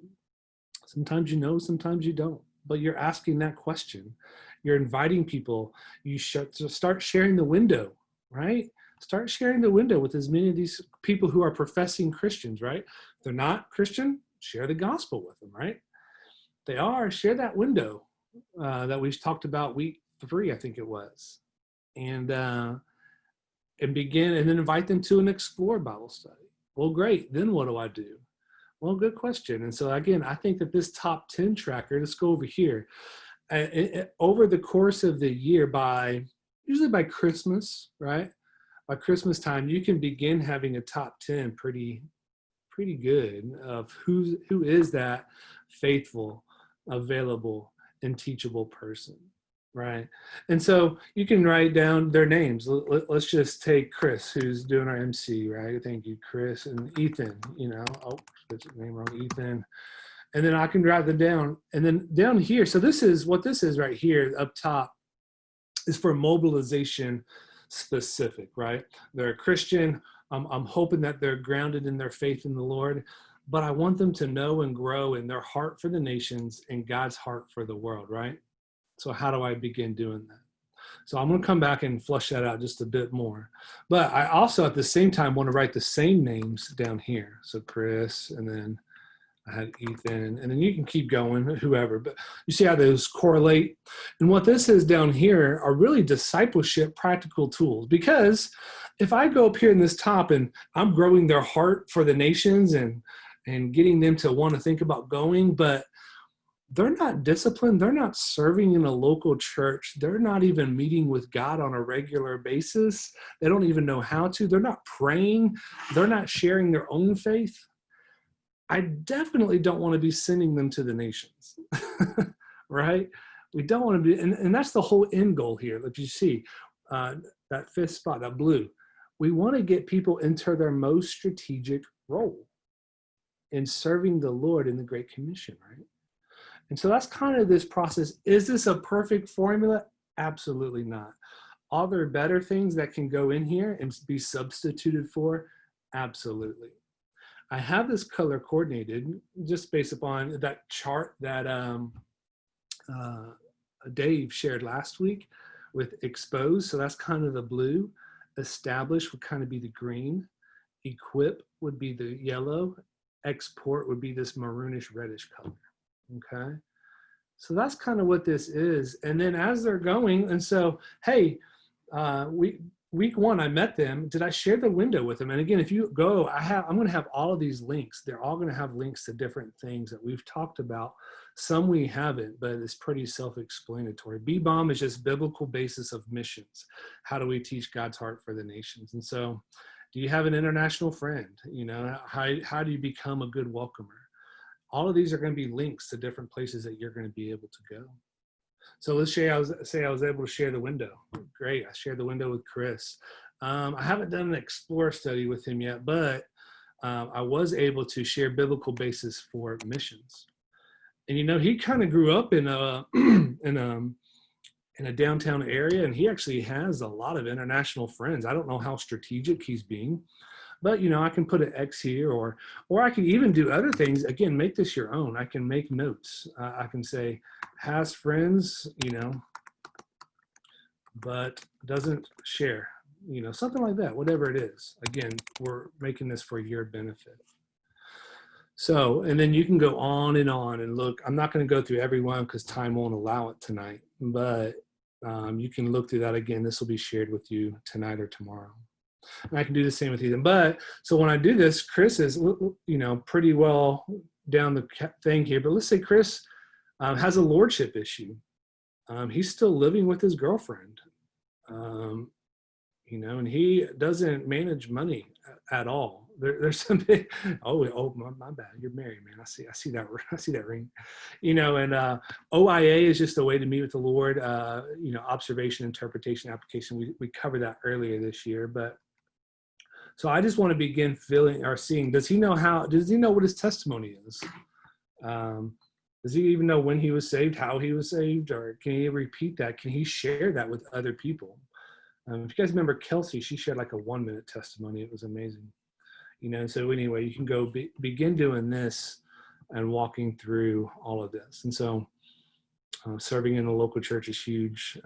Sometimes you know, sometimes you don't. But you're asking that question. You're inviting people. You start sharing the window, right? Start sharing the window with as many of these people who are professing Christians, right? If they're not Christian, share the gospel with them, right? If they are, share that window that we talked about week 3, I think it was. And begin, and then invite them to an Explore Bible study. Well, great. Then what do I do? Well, good question. And so again, I think that this top 10 tracker, let's go over here. Over the course of the year, usually by Christmas, right? By Christmas time, you can begin having a top 10 pretty good of who is that faithful, available, and teachable person, right? And so you can write down their names. Let's just take Chris, who's doing our MC, right? Thank you, Chris, and Ethan. That's his name wrong, Ethan. And then I can write them down. And then down here, so this is right here up top is for mobilization specific, right? They're a Christian. I'm hoping that they're grounded in their faith in the Lord, but I want them to know and grow in their heart for the nations and God's heart for the world, right? So how do I begin doing that? So I'm going to come back and flush that out just a bit more. But I also at the same time want to write the same names down here. So Chris, and then I had Ethan, and then you can keep going, whoever, but you see how those correlate. And what this is down here are really discipleship practical tools, because if I go up here in this top and I'm growing their heart for the nations and getting them to want to think about going, but they're not disciplined, they're not serving in a local church, they're not even meeting with God on a regular basis, they don't even know how to, they're not praying, they're not sharing their own faith, I definitely don't want to be sending them to the nations, right? We don't want to be, and that's the whole end goal here. If you see that fifth spot, that blue, we want to get people into their most strategic role in serving the Lord in the Great Commission, right? And so that's kind of this process. Is this a perfect formula? Absolutely not. Are there better things that can go in here and be substituted for? Absolutely. I have this color coordinated just based upon that chart that Dave shared last week with expose. So that's kind of the blue. Establish would kind of be the green. Equip would be the yellow. Export would be this maroonish reddish color. Okay. So that's kind of what this is. And then as they're going, and so, hey, week one, I met them. Did I share the window with them? And again, if you go, I'm going to have all of these links. They're all going to have links to different things that we've talked about. Some we haven't, but it's pretty self-explanatory. BBOM is just biblical basis of missions. How do we teach God's heart for the nations? And so, do you have an international friend? You know, how do you become a good welcomer? All of these are going to be links to different places that you're going to be able to go. So let's say I was able to share the window. Great, I shared the window with Chris. I haven't done an Explore study with him yet, but I was able to share biblical basis for missions. And you know, he kind of grew up in a in a downtown area, and he actually has a lot of international friends. I don't know how strategic he's being, but you know, I can put an X here, or I can even do other things. Again, make this your own. I can make notes. I can say has friends, you know, but doesn't share, you know, something like that, whatever it is. Again, we're making this for your benefit. So, and then you can go on and look. I'm not going to go through every one because time won't allow it tonight, but you can look through that again. This will be shared with you tonight or tomorrow. And I can do the same with Ethan. But so when I do this, Chris is, you know, pretty well down the thing here. But let's say Chris has a lordship issue. He's still living with his girlfriend, you know, and he doesn't manage money at all. There's some big, my bad. You're married, man. I see that ring, you know. And OIA is just a way to meet with the Lord. You know, observation, interpretation, application. We covered that earlier this year, but. So I just want to begin feeling or seeing, does he know what his testimony is? Does he even know when he was saved, how he was saved, or can he repeat that? Can he share that with other people? If you guys remember Kelsey, she shared like a 1-minute testimony. It was amazing. You know, so anyway, you can go begin doing this and walking through all of this. And so serving in the local church is huge.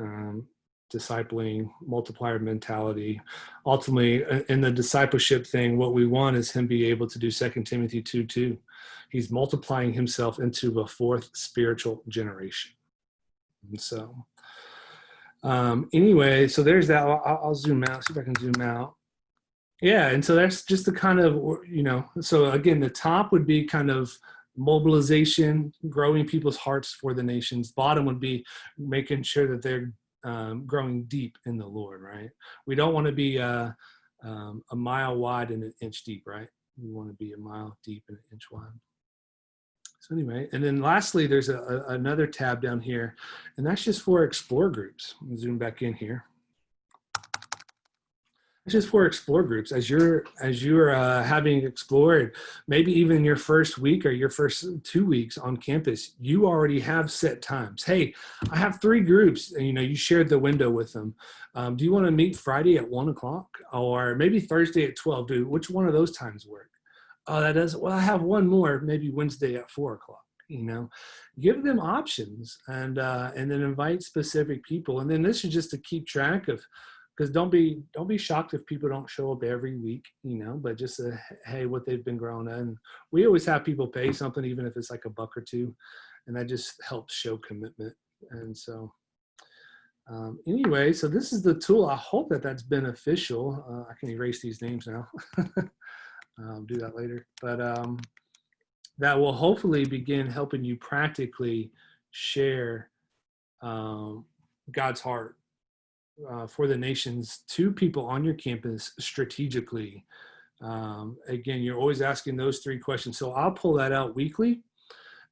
Discipling, multiplier mentality. Ultimately, in the discipleship thing, what we want is him be able to do 2 Timothy 2:2. He's multiplying himself into a 4th spiritual generation. And so, anyway, so there's that. I'll zoom out, see if I can zoom out. Yeah, and so that's just the kind of, you know, so again, the top would be kind of mobilization, growing people's hearts for the nations. Bottom would be making sure that they're growing deep in the Lord, right? We don't want to be a mile wide and an inch deep, right? We want to be a mile deep and an inch wide. So anyway, and then lastly, there's another tab down here, and that's just for Explore groups. Let me zoom back in here. It's just for Explore groups. As you're having explored, maybe even your first week or your first 2 weeks on campus, you already have set times. Hey, I have 3 groups, and you know, you shared the window with them. Do you want to meet Friday at 1:00 or maybe Thursday at 12? Which one of those times work? Oh, that does. Well, I have one more, maybe Wednesday at 4:00. Give them options, and then invite specific people. And then this is just to keep track of, because don't be shocked if people don't show up every week, but just hey, what they've been growing. And we always have people pay something, even if it's like $1 or $2, and that just helps show commitment. And so anyway, so this is the tool. I hope that that's beneficial. I can erase these names now. I'll do that later, but that will hopefully begin helping you practically share God's heart for the nations to people on your campus strategically. Again, you're always asking those 3 questions. So I'll pull that out weekly.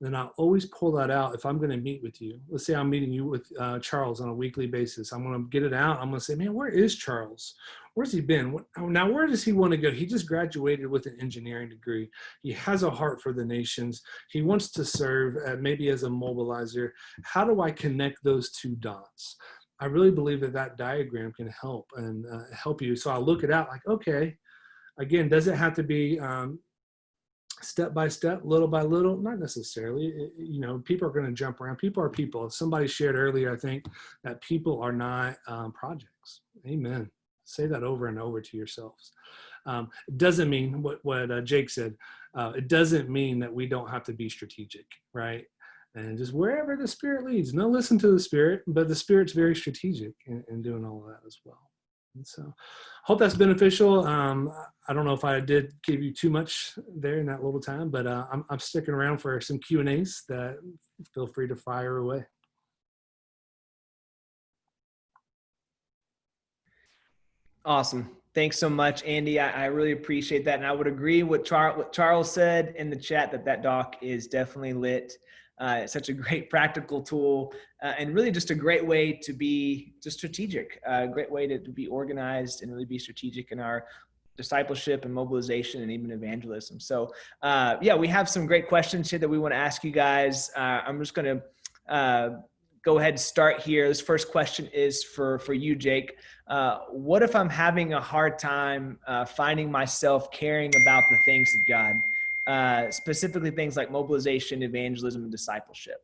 Then I'll always pull that out if I'm going to meet with you. Let's say I'm meeting you with Charles on a weekly basis. I'm going to get it out. I'm going to say, man, where is Charles? Where's he been? Now, where does he want to go? He just graduated with an engineering degree. He has a heart for the nations. He wants to serve maybe as a mobilizer. How do I connect those 2 dots? I really believe that diagram can help and help you. So I'll look it out like, okay, again, does it have to be step by step, little by little? Not necessarily. People are going to jump around. People are people. Somebody shared earlier, I think, that people are not projects. Amen. Say that over and over to yourselves. It doesn't mean what Jake said. It doesn't mean that we don't have to be strategic, right? And just wherever the Spirit leads. No, listen to the Spirit, but the Spirit's very strategic in doing all of that as well. And so hope that's beneficial. I don't know if I did give you too much there in that little time, but I'm sticking around for some Q&As that feel free to fire away. Awesome. Thanks so much, Andy. I really appreciate that. And I would agree with what Charles said in the chat, that doc is definitely lit. It's such a great practical tool and really just a great way to be just strategic, a great way to be organized and really be strategic in our discipleship and mobilization and even evangelism. So we have some great questions here that we want to ask you guys. I'm just going to go ahead and start here. This first question is for you, Jake. What if I'm having a hard time finding myself caring about the things of God? Specifically things like mobilization, evangelism, and discipleship.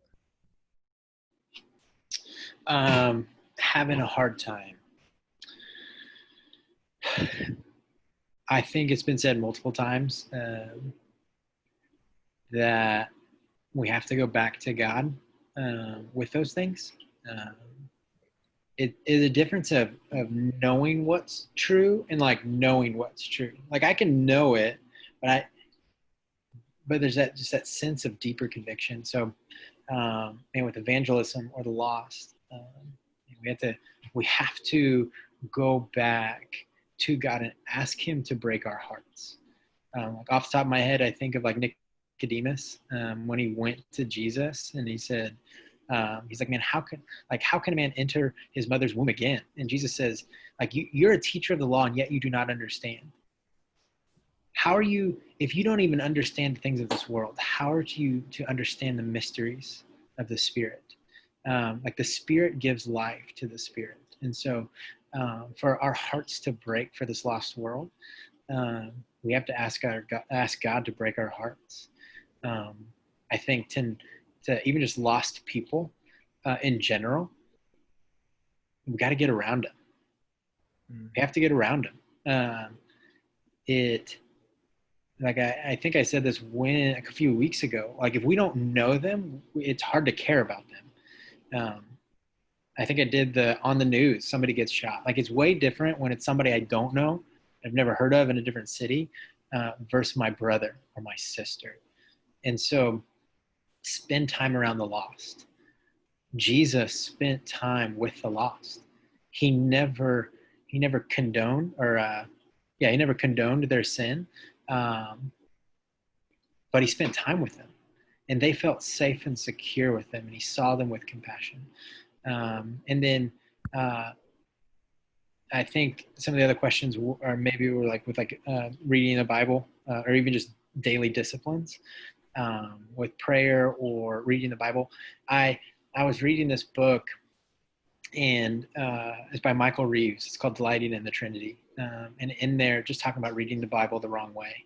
Having a hard time. I think it's been said multiple times that we have to go back to God with those things. It is a difference of knowing what's true and like knowing what's true. Like I can know it, but there's that sense of deeper conviction. So, and with evangelism or the lost, we have to go back to God and ask Him to break our hearts. Like off the top of my head, I think of like Nicodemus when he went to Jesus and he said, he's like, man, how can a man enter his mother's womb again? And Jesus says, like, you're a teacher of the law and yet you do not understand. How are you, if you don't even understand the things of this world, how are you to understand the mysteries of the Spirit? Like the Spirit gives life to the Spirit. And so for our hearts to break for this lost world, we have to ask God to break our hearts. I think to even just lost people in general, we got to get around them. We have to get around them. Like I think I said this a few weeks ago, like if we don't know them, it's hard to care about them. I think I did on the news, somebody gets shot. Like it's way different when it's somebody I don't know, I've never heard of in a different city versus my brother or my sister. And so spend time around the lost. Jesus spent time with the lost. He never condoned he never condoned their sin. But he spent time with them and they felt safe and secure with them and he saw them with compassion. And then I think some of the other questions are maybe were like with reading the Bible or even just daily disciplines with prayer or reading the Bible. I was reading this book and it's by Michael Reeves. It's called Delighting in the Trinity. And in there, just talking about reading the Bible the wrong way.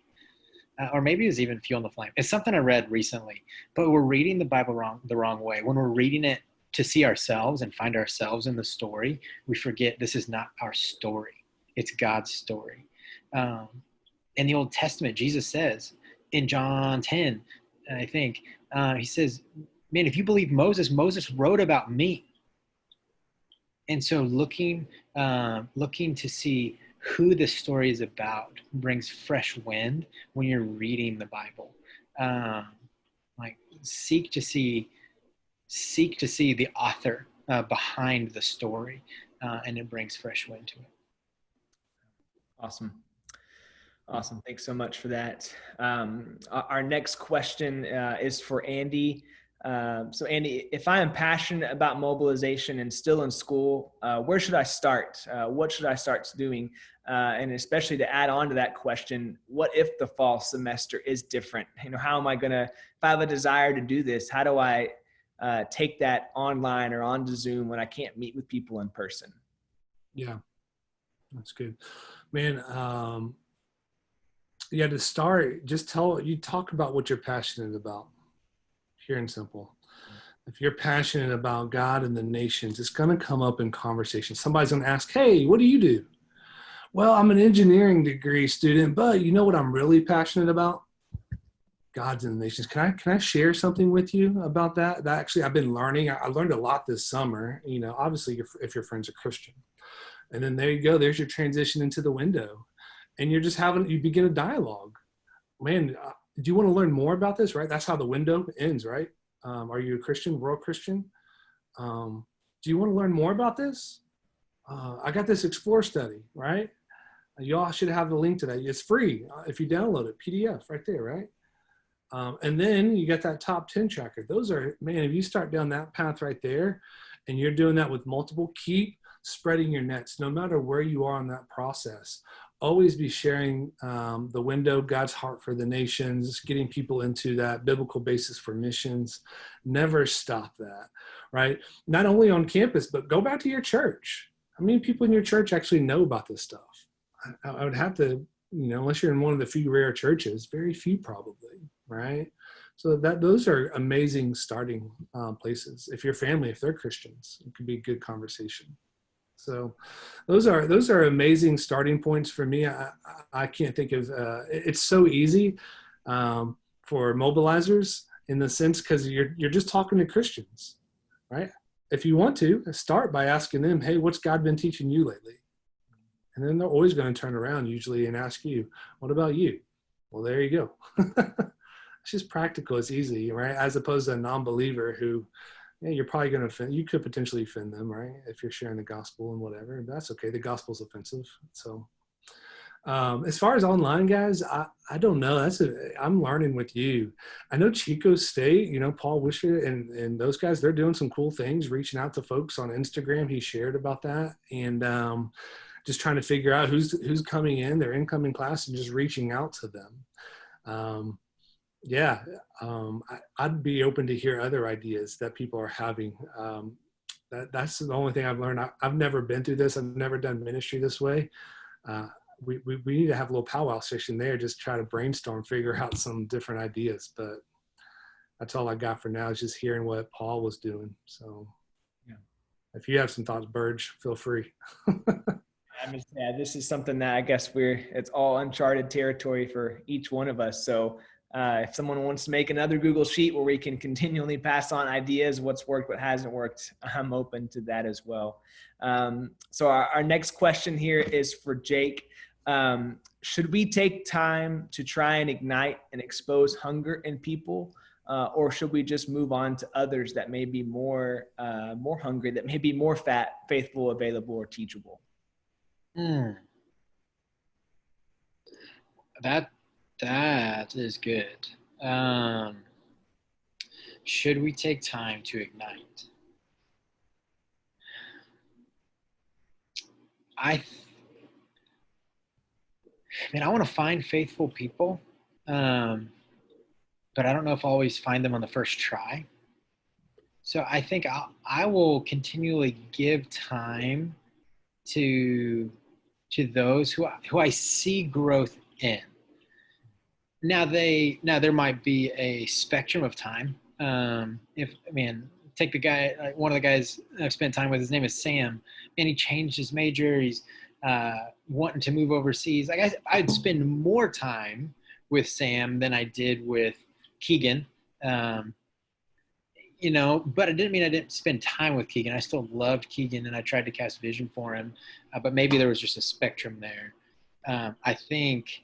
or maybe it was even Fuel in the Flame. It's something I read recently, but we're reading the Bible the wrong way. When we're reading it to see ourselves and find ourselves in the story, we forget this is not our story. It's God's story. In the Old Testament, Jesus says in John 10, I think, he says, man, if you believe Moses, Moses wrote about me. And so looking to see who the story is about brings fresh wind when you're reading the Bible. Like seek to see the author behind the story, and it brings fresh wind to it. Awesome. Thanks so much for that. Our next question is for Andy. So Andy, if I am passionate about mobilization and still in school, where should I start? What should I start doing? And especially to add on to that question, what if the fall semester is different? How am I gonna, if I have a desire to do this, how do I take that online or onto Zoom when I can't meet with people in person? Yeah, that's good, man. Yeah, to start, just talk about what you're passionate about. Pure and simple. If you're passionate about God and the nations, it's going to come up in conversation. Somebody's going to ask, hey, what do you do? Well, I'm an engineering degree student, but you know what I'm really passionate about? God's and the nations. Can I share something with you about that? That actually I've been learning. I learned a lot this summer. Obviously if your friends are Christian. And then there you go. There's your transition into the window. And you're just you begin a dialogue. Man, do you want to learn more about this, right? That's how the window ends, right? Are you a Christian, world Christian? Do you want to learn more about this? I got this Explore study, right? Y'all should have the link to that. It's free if you download it, PDF right there, right? And then you got that top 10 tracker. Those are, man, if you start down that path right there and you're doing that with multiple, keep spreading your nets, no matter where you are in that process. Always be sharing the window, God's heart for the nations, getting people into that biblical basis for missions. Never stop that, right? Not only on campus, but go back to your church. How many people in your church actually know about this stuff? I would have to, unless you're in one of the few rare churches, very few probably, right? So those are amazing starting places. If your family, if they're Christians, it could be a good conversation. So those are amazing starting points for me. I can't think of, it's so easy for mobilizers in the sense, because you're just talking to Christians, right? If you want to, start by asking them, hey, what's God been teaching you lately? And then they're always going to turn around usually and ask you, what about you? Well, there you go. It's just practical. It's easy, right? As opposed to a non-believer who, yeah, you're probably going to offend, you could potentially offend them, right? If you're sharing the gospel and whatever, that's okay. The gospel's offensive. So as far as online guys, I don't know. I'm learning with you. I know Chico State, Paul Wisher and those guys, they're doing some cool things, reaching out to folks on Instagram. He shared about that. And just trying to figure out who's coming in, their incoming class, and just reaching out to them. I'd be open to hear other ideas that people are having. That's the only thing I've learned. I've never been through this. I've never done ministry this way. We need to have a little powwow session there, just try to brainstorm, figure out some different ideas. But that's all I got for now, is just hearing what Paul was doing. So yeah, if you have some thoughts, Burge, feel free. This is something that I guess it's all uncharted territory for each one of us. So if someone wants to make another Google Sheet where we can continually pass on ideas, what's worked, what hasn't worked, I'm open to that as well. So our next question here is for Jake. Should we take time to try and ignite and expose hunger in people? Or should we just move on to others that may be more hungry, that may be more faithful, available, or teachable? That is good. Should we take time to ignite? I want to find faithful people, but I don't know if I'll always find them on the first try. So I think I will continually give time to those who I see growth in. Now there might be a spectrum of time. Take the guy, one of the guys I've spent time with, his name is Sam, and he changed his major. He's wanting to move overseas. I'd spend more time with Sam than I did with Keegan. But it didn't mean I didn't spend time with Keegan. I still loved Keegan, and I tried to cast vision for him. But maybe there was just a spectrum there. I think,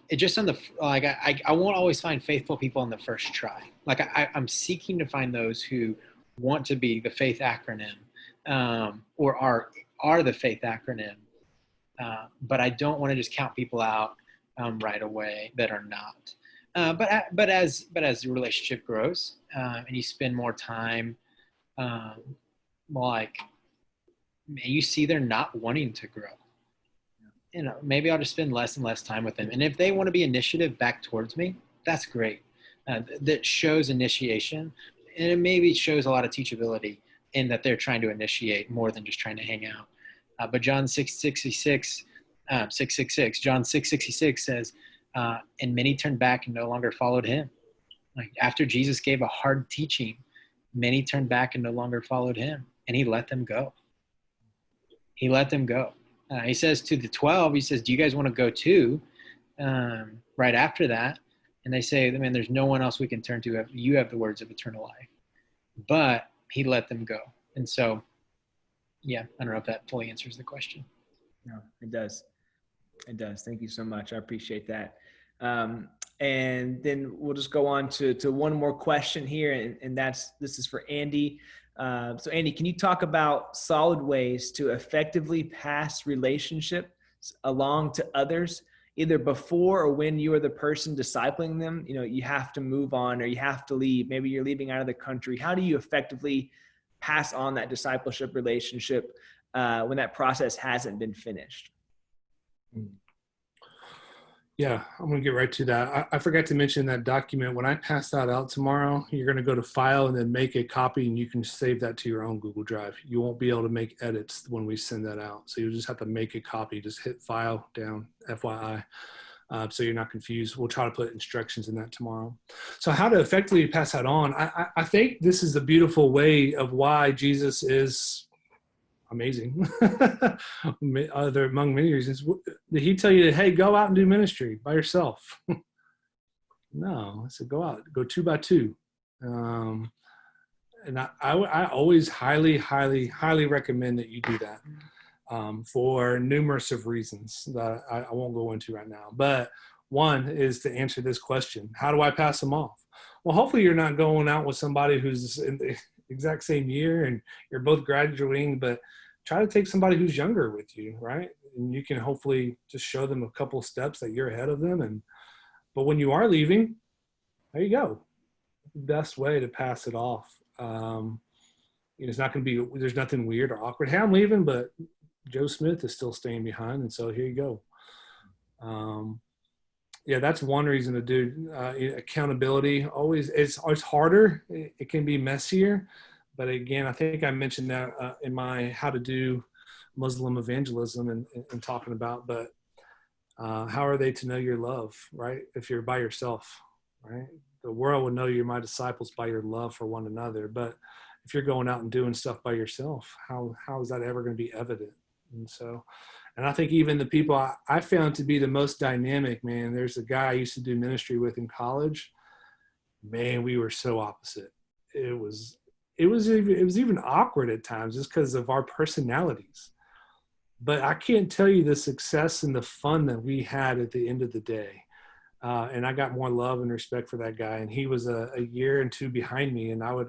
it just on the I won't always find faithful people on the first try. I'm seeking to find those who want to be the faith acronym, or are the faith acronym. But I don't want to just count people out right away that are not. But as the relationship grows, and you spend more time, you see they're not wanting to grow. Maybe I'll just spend less and less time with them. And if they want to be initiative back towards me, that's great. That shows initiation, and it maybe shows a lot of teachability in that they're trying to initiate more than just trying to hang out. But John 6:66 says, and many turned back and no longer followed him. After Jesus gave a hard teaching, many turned back and no longer followed him, and he let them go. He let them go. He says to the 12, he says, do you guys want to go too? Right after that. And they say, man, there's no one else we can turn to. You have the words of eternal life. But he let them go. And so, I don't know if that fully answers the question. No, it does. It does. Thank you so much. I appreciate that. And then we'll just go on to one more question here. And this is for Andy. So Andy, can you talk about solid ways to effectively pass relationships along to others, either before or when you are the person discipling them? You have to move on or you have to leave. Maybe you're leaving out of the country. How do you effectively pass on that discipleship relationship when that process hasn't been finished? Yeah, I'm going to get right to that. I forgot to mention that document. When I pass that out tomorrow, you're going to go to File and then make a copy, and you can save that to your own Google Drive. You won't be able to make edits when we send that out. So you'll just have to make a copy. Just hit File down, FYI, so you're not confused. We'll try to put instructions in that tomorrow. So how to effectively pass that on. I think this is a beautiful way of why Jesus is amazing. Among many reasons. Did he tell you, hey, go out and do ministry by yourself? No, I said, go out, go 2 by 2. And I always highly recommend that you do that for numerous of reasons that I won't go into right now. But one is to answer this question: how do I pass them off? Well, hopefully you're not going out with somebody who's in the exact same year and you're both graduating, but try to take somebody who's younger with you, right? And you can hopefully just show them a couple steps that you're ahead of them. But when you are leaving, there you go. Best way to pass it off. It's not going to be, there's nothing weird or awkward. Hey, I'm leaving, but Joe Smith is still staying behind. And so here you go. That's one reason to do accountability. Always, it's harder. It can be messier. But again, I think I mentioned that in my How to Do Muslim Evangelism and talking about, but how are they to know your love, right? If you're by yourself, right? The world will know you're my disciples by your love for one another. But if you're going out and doing stuff by yourself, how is that ever going to be evident? And I think even the people I found to be the most dynamic, man, there's a guy I used to do ministry with in college. Man, we were so opposite. It was even awkward at times just because of our personalities. But I can't tell you the success and the fun that we had at the end of the day. And I got more love and respect for that guy. And he was a year and 2 behind me. And I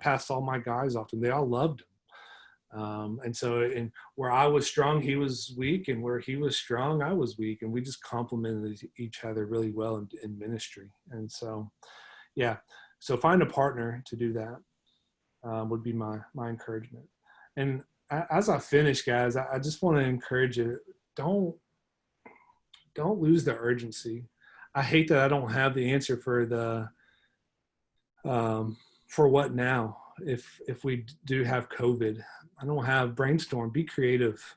passed all my guys off to him. They all loved him. And where I was strong, he was weak. And where he was strong, I was weak. And we just complemented each other really well in ministry. And so, so find a partner to do that. Would be my encouragement. And as I finish, guys, I just want to encourage you, don't lose the urgency. I hate that I don't have the answer for what now if we do have COVID. I don't have brainstorm. Be creative.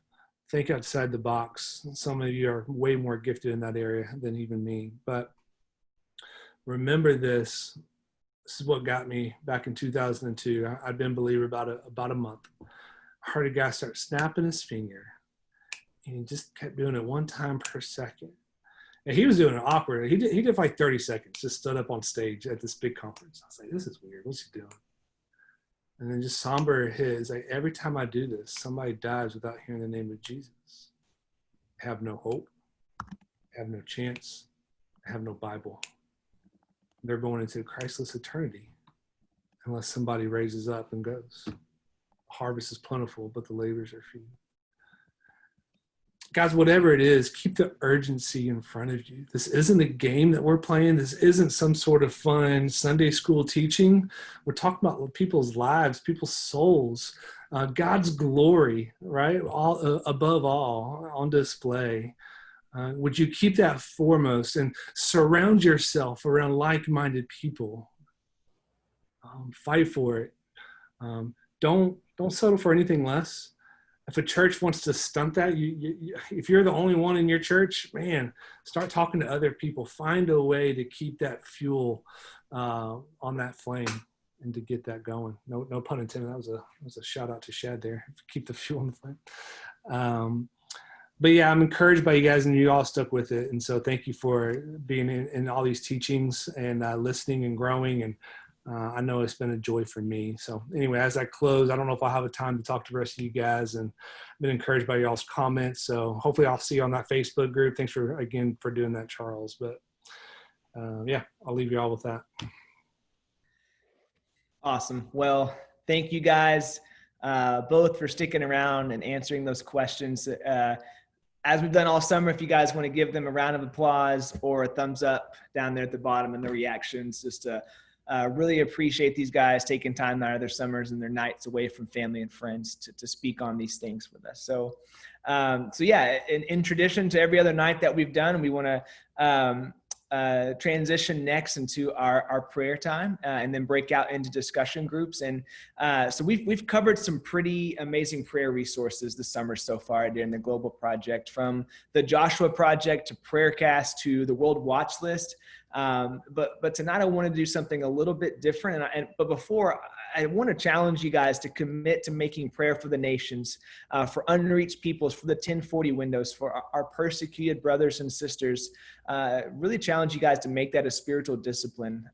think outside the box. Some of you are way more gifted in that area than even me. But remember this. This is what got me back in 2002. I'd been a believer about a month. I heard a guy start snapping his finger, and he just kept doing it one time per second. And he was doing it awkward. He did like 30 seconds, just stood up on stage at this big conference. I was like, this is weird. What's he doing? And then just somber his, like, every time I do this, somebody dies without hearing the name of Jesus. I have no hope. I have no chance. I have no Bible. They're going into Christless eternity unless somebody raises up and goes. The harvest is plentiful, but the labors are few. Guys, whatever it is, keep the urgency in front of you. This isn't a game that we're playing. This isn't some sort of fun Sunday school teaching. We're talking about people's lives, people's souls, God's glory, right? All above all, on display. Would you keep that foremost and surround yourself around like-minded people? Fight for it. Don't settle for anything less. If a church wants to stunt that, if you're the only one in your church, man, start talking to other people. Find a way to keep that fuel on that flame and to get that going. No pun intended. That was a shout out to Shad there. Keep the fuel in the flame. But yeah, I'm encouraged by you guys, and you all stuck with it. And so thank you for being in all these teachings and listening and growing. And I know it's been a joy for me. So anyway, as I close, I don't know if I'll have a time to talk to the rest of you guys, and I've been encouraged by y'all's comments. So hopefully I'll see you on that Facebook group. Thanks again for doing that, Charles. But yeah, I'll leave you all with that. Awesome. Well, thank you guys both for sticking around and answering those questions. As we've done all summer, if you guys want to give them a round of applause or a thumbs up down there at the bottom in the reactions, just to really appreciate these guys taking time out of their summers and their nights away from family and friends to speak on these things with us. So yeah, in tradition to every other night that we've done, we want to transition next into our prayer time and then break out into discussion groups. And so we've covered some pretty amazing prayer resources this summer so far during the Global Project, from the Joshua Project to Prayercast to the World Watch List. But tonight I want to do something a little bit different. But before, I want to challenge you guys to commit to making prayer for the nations, for unreached peoples, for the 1040 windows, for our persecuted brothers and sisters. Really challenge you guys to make that a spiritual discipline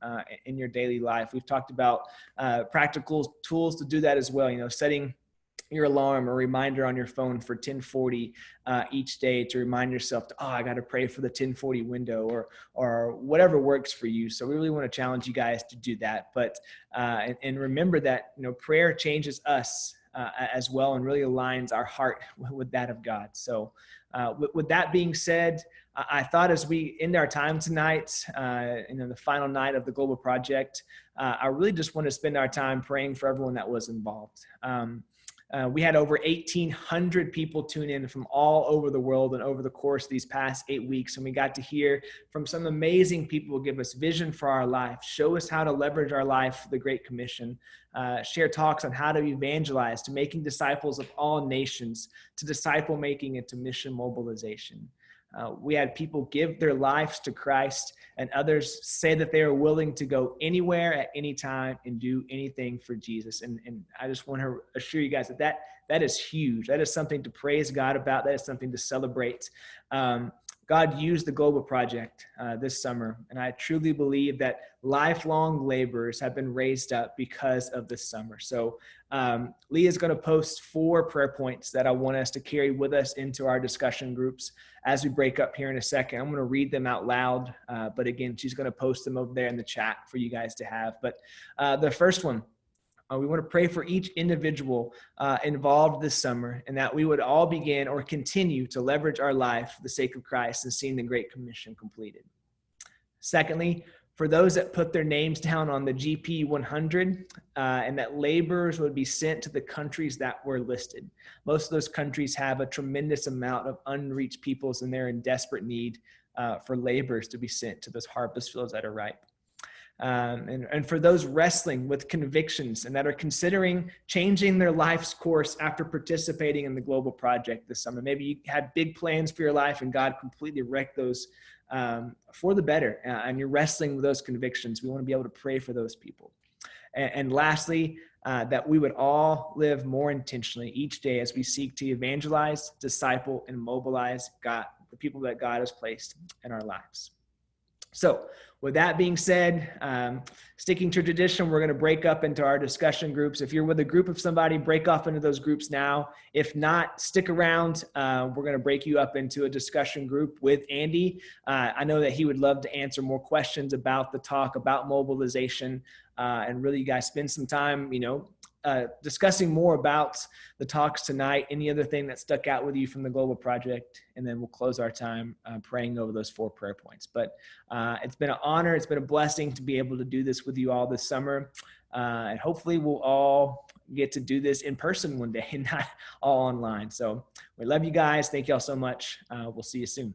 in your daily life. We've talked about practical tools to do that as well. You know, setting your alarm or reminder on your phone for 1040 each day to remind yourself to, I got to pray for the 1040 window or whatever works for you. So we really want to challenge you guys to do that. But and remember that, you know, prayer changes us as well and really aligns our heart with that of God. So with that being said, I thought as we end our time tonight, and then the final night of the Global Project, I really just want to spend our time praying for everyone that was involved. We had over 1,800 people tune in from all over the world and over the course of these past 8 weeks. And we got to hear from some amazing people who give us vision for our life, show us how to leverage our life for the Great Commission, share talks on how to evangelize, to making disciples of all nations, to disciple making, and to mission mobilization. We had people give their lives to Christ, and others say that they are willing to go anywhere at any time and do anything for Jesus. And I just want to assure you guys that is huge. That is something to praise God about. That is something to celebrate. God used the Global Project this summer, and I truly believe that lifelong laborers have been raised up because of this summer. So Leah is going to post 4 prayer points that I want us to carry with us into our discussion groups as we break up here in a second. I'm going to read them out loud, but again, she's going to post them over there in the chat for you guys to have. But the first one, we want to pray for each individual involved this summer, and that we would all begin or continue to leverage our life for the sake of Christ and seeing the Great Commission completed. Secondly, for those that put their names down on the GP 100, and that laborers would be sent to the countries that were listed. Most of those countries have a tremendous amount of unreached peoples, and they're in desperate need for laborers to be sent to those harvest fields that are ripe. And for those wrestling with convictions and that are considering changing their life's course after participating in the Global Project this summer. Maybe you had big plans for your life and God completely wrecked those for the better, and you're wrestling with those convictions. We want to be able to pray for those people. And lastly, that we would all live more intentionally each day as we seek to evangelize, disciple, and mobilize the people that God has placed in our lives. So with that being said, sticking to tradition, we're going to break up into our discussion groups. If you're with a group of somebody, break off into those groups now. If not, stick around. We're going to break you up into a discussion group with Andy. I know that he would love to answer more questions about the talk, about mobilization, and really you guys spend some time, discussing more about the talks tonight, any other thing that stuck out with you from the Global Project, and then we'll close our time praying over those 4 prayer points. But it's been an honor. It's been a blessing to be able to do this with you all this summer. And hopefully we'll all get to do this in person one day and not all online. So we love you guys. Thank you all so much. We'll see you soon.